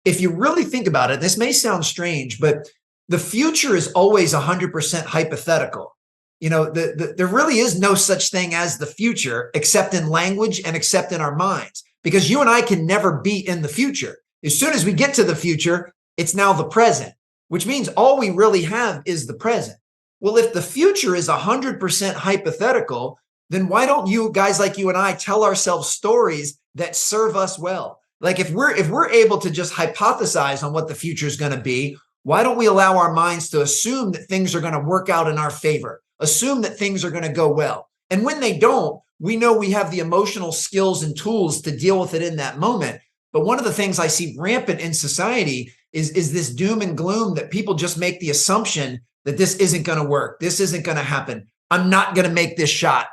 If you really think about it, this may sound strange, but the future is always 100% hypothetical. There really is no such thing as the future, except in language and except in our minds, because you and I can never be in the future. As soon as we get to the future, it's now the present, which means all we really have is the present. Well, if the future is 100% hypothetical, then why don't you guys like you and I tell ourselves stories that serve us well? Like, if we're able to just hypothesize on what the future is going to be, why don't we allow our minds to assume that things are going to work out in our favor, assume that things are going to go well? And when they don't, we know we have the emotional skills and tools to deal with it in that moment. But one of the things I see rampant in society is this doom and gloom, that people just make the assumption that this isn't going to work. This isn't going to happen. I'm not going to make this shot.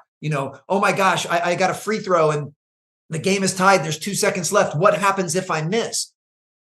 Oh my gosh, I got a free throw and the game is tied. There's 2 seconds left. What happens if I miss?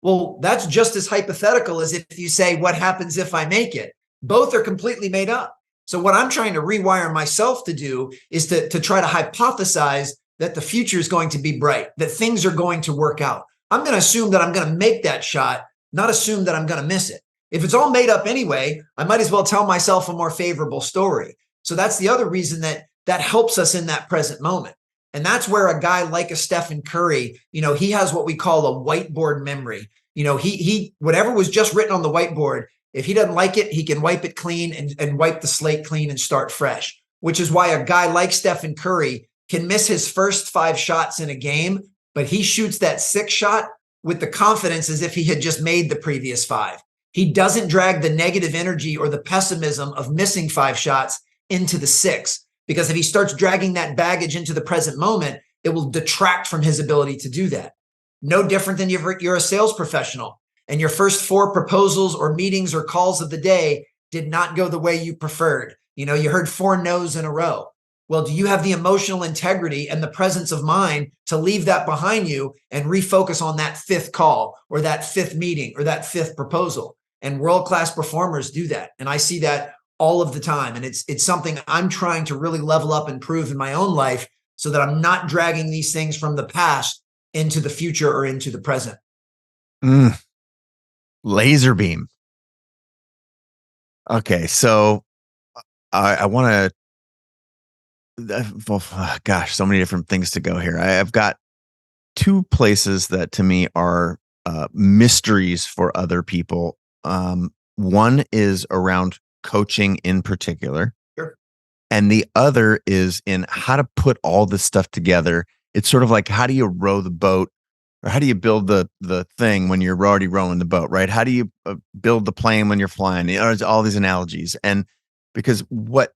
Well, that's just as hypothetical as if you say, what happens if I make it? Both are completely made up. So what I'm trying to rewire myself to do is to try to hypothesize that the future is going to be bright, that things are going to work out. I'm going to assume that I'm going to make that shot, not assume that I'm going to miss it. If it's all made up anyway, I might as well tell myself a more favorable story. So that's the other reason that helps us in that present moment. And that's where a guy like a Stephen Curry, he has what we call a whiteboard memory. He whatever was just written on the whiteboard, if he doesn't like it, he can wipe it clean and wipe the slate clean and start fresh, which is why a guy like Stephen Curry can miss his first 5 shots in a game, but he shoots that 6th shot with the confidence as if he had just made the previous 5. He doesn't drag the negative energy or the pessimism of missing 5 shots into the 6, because if he starts dragging that baggage into the present moment, it will detract from his ability to do that. No different than you're a sales professional and your first 4 proposals or meetings or calls of the day did not go the way you preferred. You heard 4 no's in a row. Well, do you have the emotional integrity and the presence of mind to leave that behind you and refocus on that 5th call or that 5th meeting or that 5th proposal? And world-class performers do that. And I see that all of the time. And it's something I'm trying to really level up and prove in my own life so that I'm not dragging these things from the past into the future or into the present. Laser beam. Okay. So I want to, gosh, so many different things to go here. I've got two places that to me are mysteries for other people. One is around coaching in particular, Sure. and the other is in how to put all this stuff together. It's sort of like, how do you row the boat, or how do you build the thing when you're already rowing the boat, right? How do you build the plane when you're flying? There's all these analogies, and because what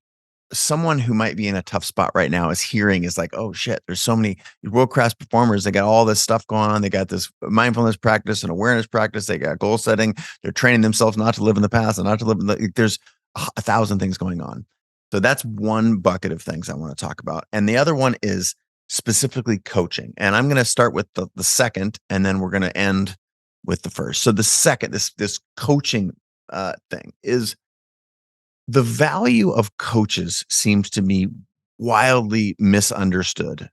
someone who might be in a tough spot right now is hearing is like, oh shit, there's so many world-class performers. They got all this stuff going on. They got this mindfulness practice and awareness practice. They got goal setting. They're training themselves not to live in the past and not to live in the, there's 1,000 things going on. So that's one bucket of things I want to talk about. And the other one is specifically coaching. And I'm going to start with the second, and then we're going to end with the first. So the second, this coaching thing is, the value of coaches seems to me wildly misunderstood.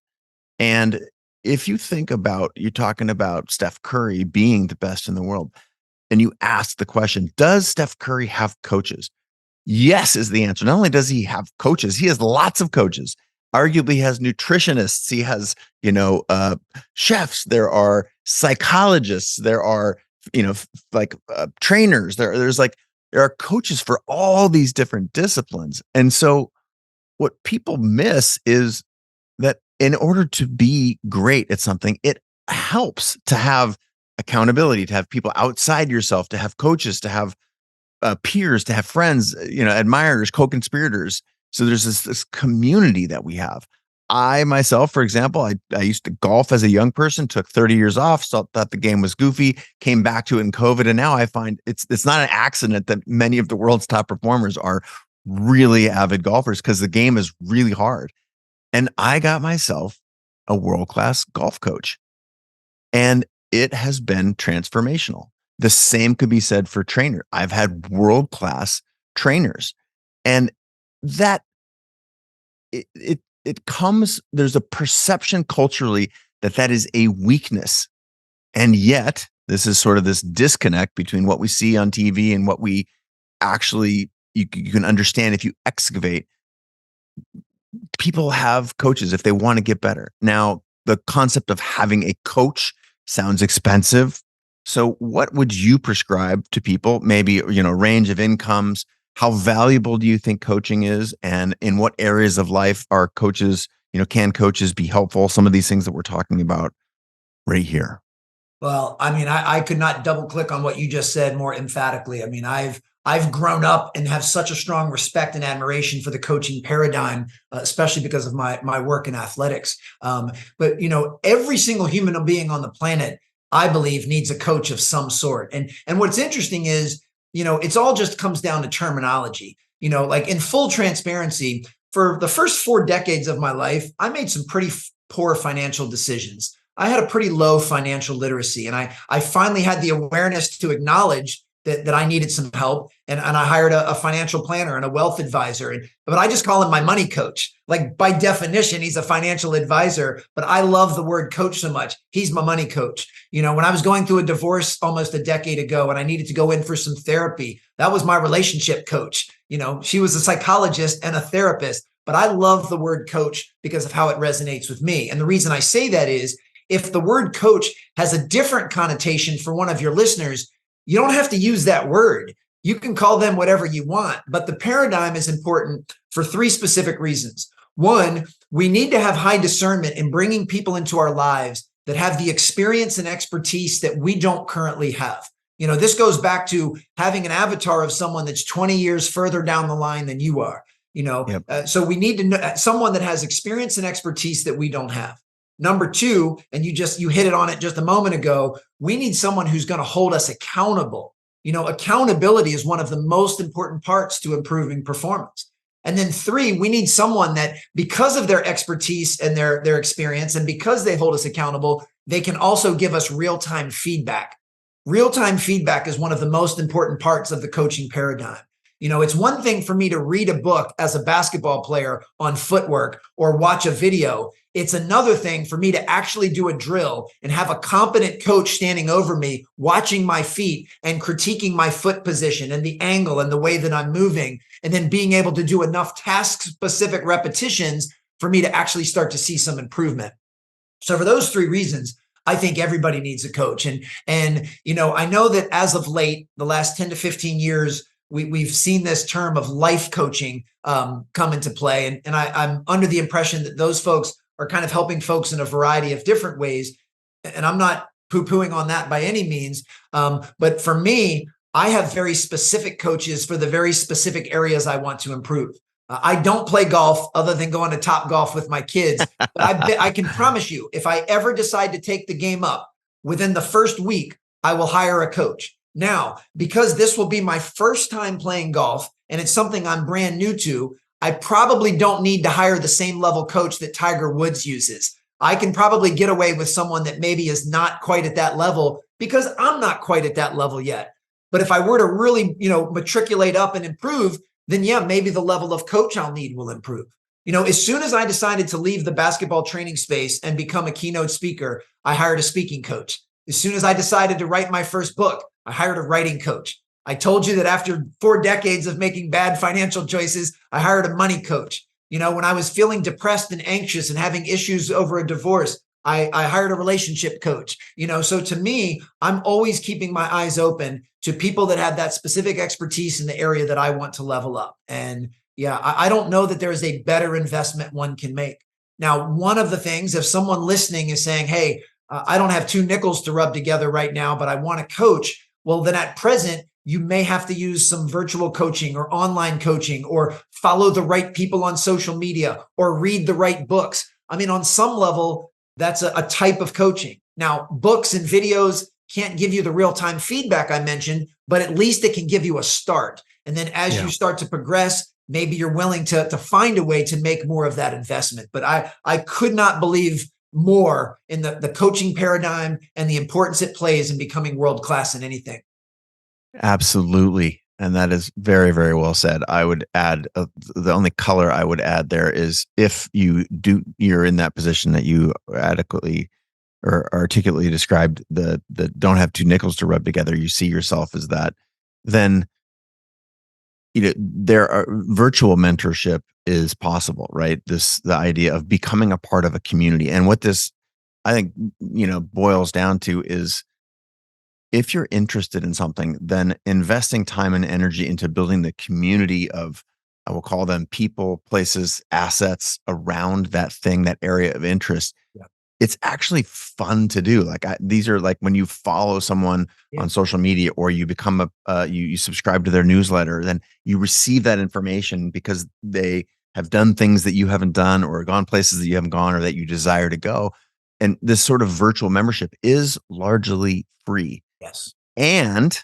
And if you think about, you're talking about Steph Curry being the best in the world, and you ask the question, does Steph Curry have coaches? Yes, is the answer. Not only does he have coaches, he has lots of coaches. Arguably, he has nutritionists. He has, chefs. There are psychologists. There are, trainers. There are coaches for all these different disciplines. And so what people miss is that in order to be great at something, it helps to have accountability, to have people outside yourself, to have coaches, to have peers, to have friends, admirers, co-conspirators. So there's this community that we have. I myself, for example, I used to golf as a young person, took 30 years off, thought the game was goofy, came back to it in COVID. And now I find it's not an accident that many of the world's top performers are really avid golfers, because the game is really hard. And I got myself a world-class golf coach, and it has been transformational. The same could be said for trainer. I've had world-class trainers, and that it comes, there's a perception culturally that is a weakness. And yet this is sort of this disconnect between what we see on TV and what we actually, you can understand if you excavate. People have coaches if they want to get better. Now, the concept of having a coach sounds expensive. So what would you prescribe to people? Maybe, range of incomes. How valuable do you think coaching is? And in what areas of life are coaches, can coaches be helpful? Some of these things that we're talking about right here. Well, I mean, I could not double click on what you just said more emphatically. I mean, I've grown up and have such a strong respect and admiration for the coaching paradigm, especially because of my work in athletics. But every single human being on the planet, I believe, needs a coach of some sort. And what's interesting is, it's all just comes down to terminology. Like in full transparency, for the first 4 decades of my life, I made some pretty poor financial decisions. I had a pretty low financial literacy, and I finally had the awareness to acknowledge that I needed some help. And I hired a financial planner and a wealth advisor. But I just call him my money coach. Like, by definition, he's a financial advisor, but I love the word coach so much. He's my money coach. When I was going through a divorce almost a decade ago and I needed to go in for some therapy, that was my relationship coach. She was a psychologist and a therapist, but I love the word coach because of how it resonates with me. And the reason I say that is, if the word coach has a different connotation for one of your listeners, you don't have to use that word. You can call them whatever you want, but the paradigm is important for 3 specific reasons. One, we need to have high discernment in bringing people into our lives that have the experience and expertise that we don't currently have. This goes back to having an avatar of someone that's 20 years further down the line than you are. Yep. So we need to know someone that has experience and expertise that we don't have. Number 2, and you hit it on it just a moment ago, we need someone who's going to hold us accountable. Accountability is one of the most important parts to improving performance. And then 3, we need someone that, because of their expertise and their experience, and because they hold us accountable, they can also give us real-time feedback. Real-time feedback is one of the most important parts of the coaching paradigm. It's one thing for me to read a book as a basketball player on footwork or watch a video. It's another thing for me to actually do a drill and have a competent coach standing over me, watching my feet and critiquing my foot position and the angle and the way that I'm moving, and then being able to do enough task-specific repetitions for me to actually start to see some improvement. So for those 3 reasons, I think everybody needs a coach. And I know that as of late, the last 10 to 15 years, we've seen this term of life coaching come into play. And I'm under the impression that those folks are kind of helping folks in a variety of different ways. And I'm not poo-pooing on that by any means. But for me, I have very specific coaches for the very specific areas I want to improve. I don't play golf other than going to Top Golf with my kids. But I can promise you, if I ever decide to take the game up, within the first week, I will hire a coach. Now, because this will be my first time playing golf and it's something I'm brand new to, I probably don't need to hire the same level coach that Tiger Woods uses. I can probably get away with someone that maybe is not quite at that level because I'm not quite at that level yet. But if I were to really, matriculate up and improve, then yeah, maybe the level of coach I'll need will improve. As soon as I decided to leave the basketball training space and become a keynote speaker, I hired a speaking coach. As soon as I decided to write my first book, I hired a writing coach. I told you that after 4 decades of making bad financial choices, I hired a money coach. When I was feeling depressed and anxious and having issues over a divorce, I hired a relationship coach. So to me, I'm always keeping my eyes open to people that have that specific expertise in the area that I want to level up. And yeah, I don't know that there is a better investment one can make. Now, one of the things, if someone listening is saying, hey, I don't have 2 nickels to rub together right now, but I want a coach. Well, then at present, you may have to use some virtual coaching or online coaching or follow the right people on social media or read the right books. I mean, on some level, that's a type of coaching. Now, books and videos can't give you the real-time feedback I mentioned, but at least it can give you a start. And then as you start to progress, maybe you're willing to find a way to make more of that investment. But I could not believe more in the coaching paradigm and the importance it plays in becoming world-class in anything. Absolutely. And that is very, very well said. I would add the only color I would add there is if you're in that position that you adequately or articulately described, the don't have 2 nickels to rub together. You see yourself as that, then there are virtual mentorship is possible, right? The idea of becoming a part of a community. And what this, I think, boils down to is if you're interested in something, then investing time and energy into building the community of, I will call them people, places, assets around that thing, that area of interest. Yeah. It's actually fun to do. These are like when you follow someone on social media or you become you subscribe to their newsletter, then you receive that information because they have done things that you haven't done or gone places that you haven't gone or that you desire to go. And this sort of virtual membership is largely free. Yes. And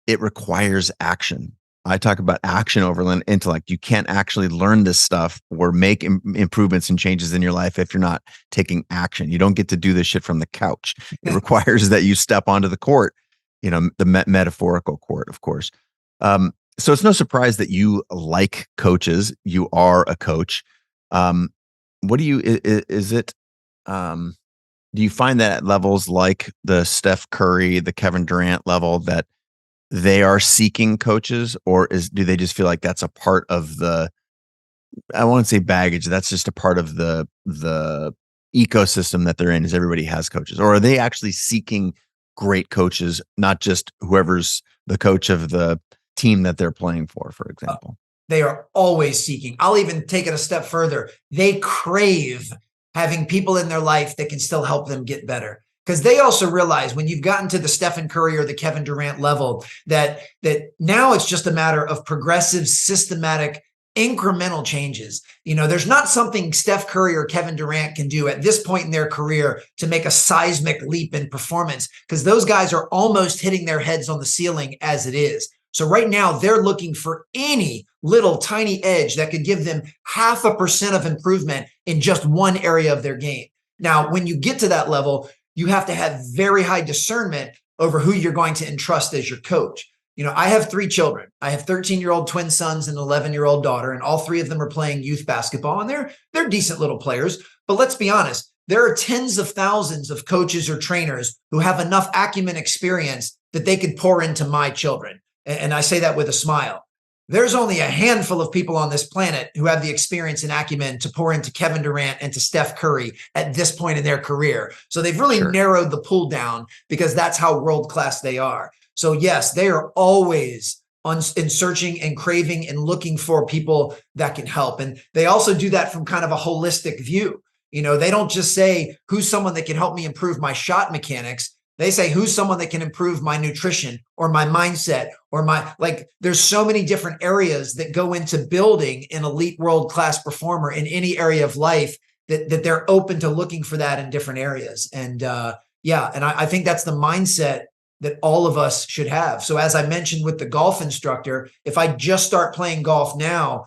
it requires action. I talk about action over intellect. You can't actually learn this stuff or make improvements and changes in your life if you're not taking action. You don't get to do this shit from the couch. It requires that you step onto the court, the metaphorical court, of course. So it's no surprise that you like coaches. You are a coach. What do you, is it, do you find that at levels like the Steph Curry, the Kevin Durant level that they are seeking coaches, or do they just feel like that's a part of the, I won't say baggage, that's just a part of the ecosystem that they're in, is everybody has coaches, or are they actually seeking great coaches, not just whoever's the coach of the team that they're playing for example? They are always seeking. I'll even take it a step further. They crave having people in their life that can still help them get better. Because they also realize when you've gotten to the Stephen Curry or the Kevin Durant level, that now it's just a matter of progressive, systematic, incremental changes. There's not something Steph Curry or Kevin Durant can do at this point in their career to make a seismic leap in performance, because those guys are almost hitting their heads on the ceiling as it is. So right now they're looking for any little tiny edge that could give them 0.5% of improvement in just one area of their game. Now, when you get to that level, you have to have very high discernment over who you're going to entrust as your coach. I have 3 children. I have 13-year-old twin sons and an 11-year-old daughter, and all 3 of them are playing youth basketball, and they're decent little players. But let's be honest, there are tens of thousands of coaches or trainers who have enough acumen experience that they could pour into my children. And I say that with a smile. there's only a handful of people on this planet who have the experience and acumen to pour into Kevin Durant and to Steph Curry at this point in their career. So they've really narrowed the pool down because that's how world-class they are. So yes, they are always in searching and craving and looking for people that can help. And they also do that from kind of a holistic view. They don't just say, who's someone that can help me improve my shot mechanics? They say, who's someone that can improve my nutrition or my mindset or there's so many different areas that go into building an elite world-class performer in any area of life that they're open to looking for that in different areas. And I think that's the mindset that all of us should have. So as I mentioned with the golf instructor, if I just start playing golf now,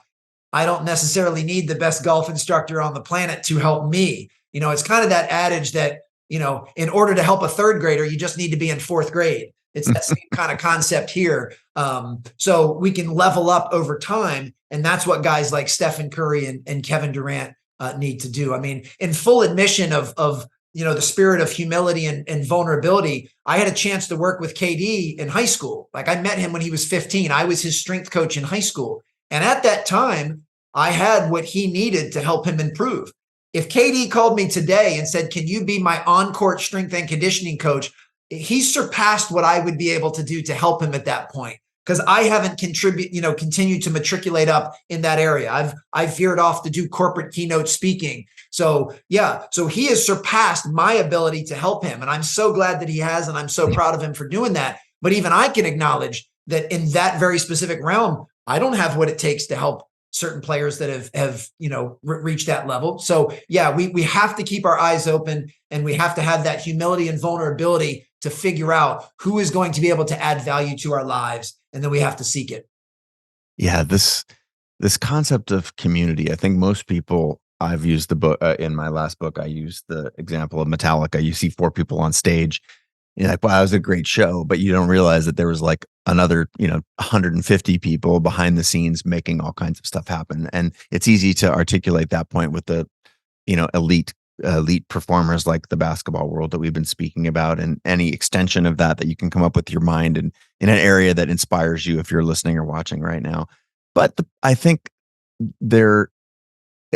I don't necessarily need the best golf instructor on the planet to help me. It's kind of that adage that, in order to help a third grader, you just need to be in fourth grade. It's that same kind of concept here. So we can level up over time. And that's what guys like Stephen Curry and Kevin Durant need to do. I mean, in full admission of the spirit of humility and vulnerability, I had a chance to work with KD in high school. I met him when he was 15. I was his strength coach in high school. And at that time, I had what he needed to help him improve. If KD called me today and said, can you be my on-court strength and conditioning coach? He surpassed what I would be able to do to help him at that point, because I haven't continued to matriculate up in that area. I've veered off to do corporate keynote speaking. So he has surpassed my ability to help him. And I'm so glad that he has, and I'm so proud of him for doing that. But even I can acknowledge that in that very specific realm, I don't have what it takes to help certain players that have reached that level. So we have to keep our eyes open, and we have to have that humility and vulnerability to figure out who is going to be able to add value to our lives. And then we have to seek it. Yeah. This concept of community, I think most people, I've used the book in my last book, I used the example of Metallica. You see 4 people on stage. You're like, wow, that was a great show. But you don't realize that there was another, 150 people behind the scenes making all kinds of stuff happen. And it's easy to articulate that point with the, elite performers like the basketball world that we've been speaking about, and any extension of that you can come up with your mind and in an area that inspires you if you're listening or watching right now. But I think they're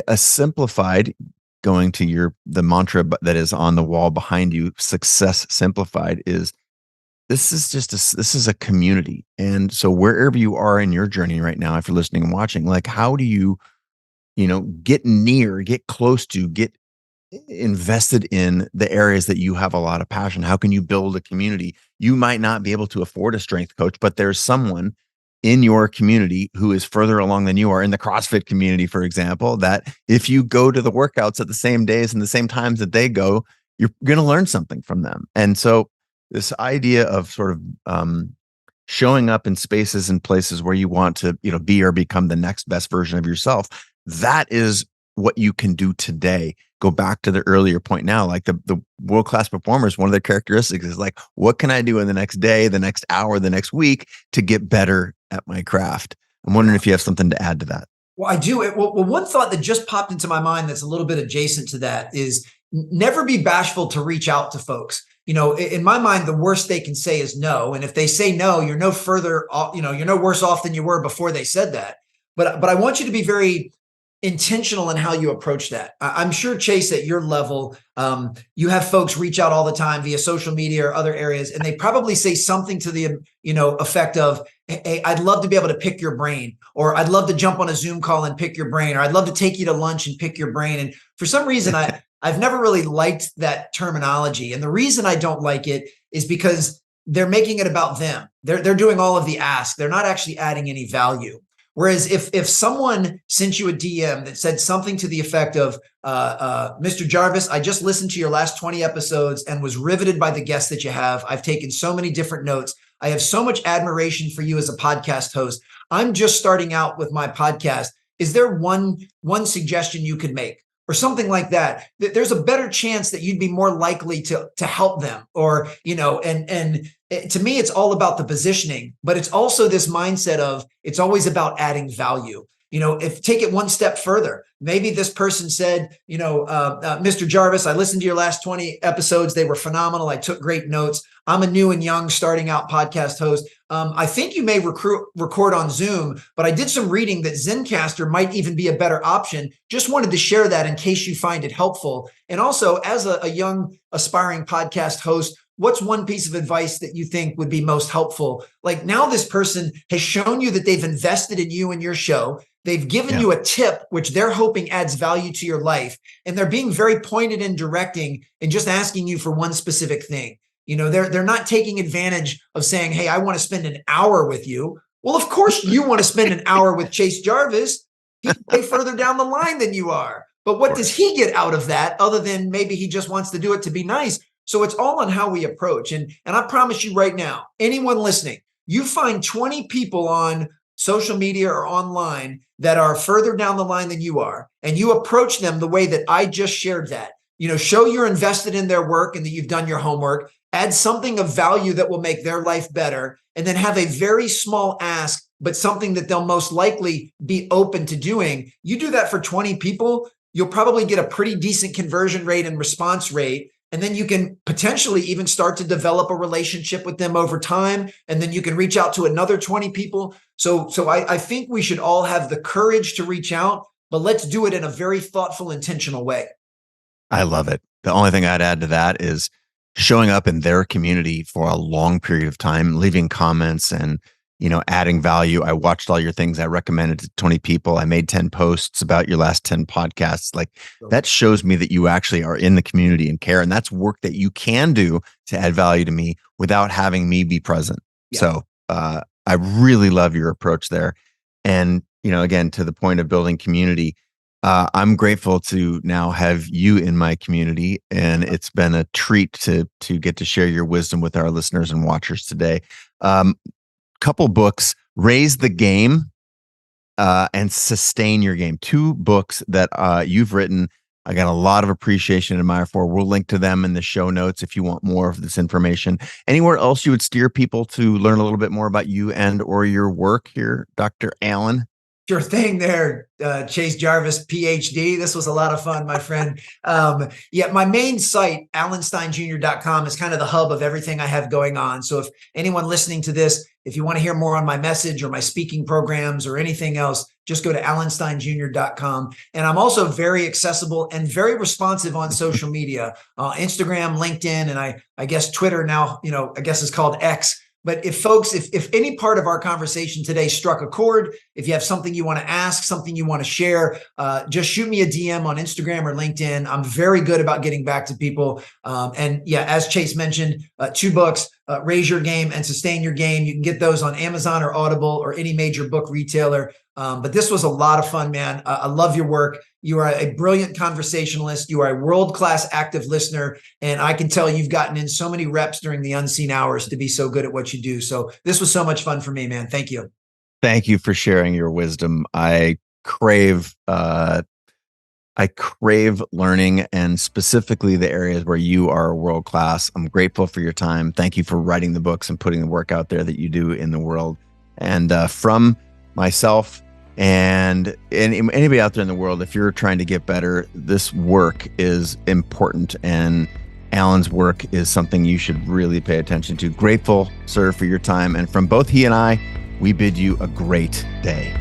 a simplified, going to the mantra that is on the wall behind you, success simplified, is this is a community. And so wherever you are in your journey right now, if you're listening and watching, how do you, get close to, get invested in the areas that you have a lot of passion? How can you build a community? You might not be able to afford a strength coach, but there's someone in your community who is further along than you are, in the CrossFit community, for example, that if you go to the workouts at the same days and the same times that they go, you're going to learn something from them. And so this idea of sort of showing up in spaces and places where you want to, be or become the next best version of yourself, that is what you can do today. Go back to the earlier point now, the world-class performers, one of their characteristics is what can I do in the next day, the next hour, the next week to get better at my craft? I'm wondering if you have something to add to that. Well, I do. Well, one thought that just popped into my mind that's a little bit adjacent to that is never be bashful to reach out to folks. In my mind, the worst they can say is no. And if they say no, you're no further, you're no worse off than you were before they said that. But I want you to be very intentional in how you approach that. I'm sure, Chase, at your level, you have folks reach out all the time via social media or other areas, and they probably say something to the, effect of, hey, I'd love to be able to pick your brain, or I'd love to jump on a Zoom call and pick your brain, or I'd love to take you to lunch and pick your brain. And for some reason, I've never really liked that terminology. And the reason I don't like it is because they're making it about them. They're doing all of the ask. They're not actually adding any value. Whereas if someone sent you a DM that said something to the effect of, Mr. Jarvis, I just listened to your last 20 episodes and was riveted by the guests that you have. I've taken so many different notes. I have so much admiration for you as a podcast host. I'm just starting out with my podcast. Is there one suggestion you could make? Or something like that, there's a better chance that you'd be more likely to help them. Or, and to me, it's all about the positioning, but it's also this mindset of it's always about adding value. if take it one step further, maybe this person said, Mr. Jarvis, I listened to your last 20 episodes. They were phenomenal. I took great notes. I'm a new and young starting out podcast host. I think you may record on Zoom, but I did some reading that Zencastr might even be a better option. Just wanted to share that in case you find it helpful. And also, as a young aspiring podcast host, what's one piece of advice that you think would be most helpful? Like, now this person has shown you that they've invested in you and your show. They've given you a tip, which they're hoping adds value to your life. And they're being very pointed and directing and just asking you for one specific thing. They're not taking advantage of saying, hey, I want to spend an hour with you. Well, of course you want to spend an hour with Chase Jarvis. He's way further down the line than you are. But what does he get out of that other than maybe he just wants to do it to be nice? So it's all on how we approach. And I promise you right now, anyone listening, you find 20 people on social media or online that are further down the line than you are, and you approach them the way that I just shared that. Show you're invested in their work and that you've done your homework, add something of value that will make their life better, and then have a very small ask, but something that they'll most likely be open to doing. You do that for 20 people, you'll probably get a pretty decent conversion rate and response rate. And then you can potentially even start to develop a relationship with them over time. And then you can reach out to another 20 people. So I think we should all have the courage to reach out, but let's do it in a very thoughtful, intentional way. I love it. The only thing I'd add to that is showing up in their community for a long period of time, leaving comments and, adding value. I watched all your things. I recommended to 20 people. I made 10 posts about your last 10 podcasts. Like, that shows me that you actually are in the community and care. And that's work that you can do to add value to me without having me be present. Yeah. So I really love your approach there. And, again, to the point of building community, I'm grateful to now have you in my community, and it's been a treat to get to share your wisdom with our listeners and watchers today. Couple books, Raise the Game and Sustain Your Game. 2 books that you've written. I got a lot of appreciation and admire for. We'll link to them in the show notes if you want more of this information. Anywhere else you would steer people to learn a little bit more about you and or your work here, Dr. Allen? Sure thing there, Chase Jarvis, PhD. This was a lot of fun, my friend. My main site, allensteinjr.com, is kind of the hub of everything I have going on. So if anyone listening to this, if you want to hear more on my message or my speaking programs or anything else, just go to allensteinjr.com. And I'm also very accessible and very responsive on social media, Instagram, LinkedIn, and I guess Twitter now, I guess it's called X. But if any part of our conversation today struck a chord, if you have something you want to ask, something you want to share, just shoot me a DM on Instagram or LinkedIn. I'm very good about getting back to people. As Chase mentioned, 2 books, Raise Your Game and Sustain Your Game. You can get those on Amazon or Audible or any major book retailer. But this was a lot of fun, man. I love your work. You are a brilliant conversationalist. You are a world-class active listener. And I can tell you've gotten in so many reps during the unseen hours to be so good at what you do. So this was so much fun for me, man. Thank you. Thank you for sharing your wisdom. I crave learning, and specifically the areas where you are world-class. I'm grateful for your time. Thank you for writing the books and putting the work out there that you do in the world. And from myself and anybody out there in the world, if you're trying to get better, this work is important, and Allen's work is something you should really pay attention to. Grateful, sir, for your time. And from both he and I, we bid you a great day.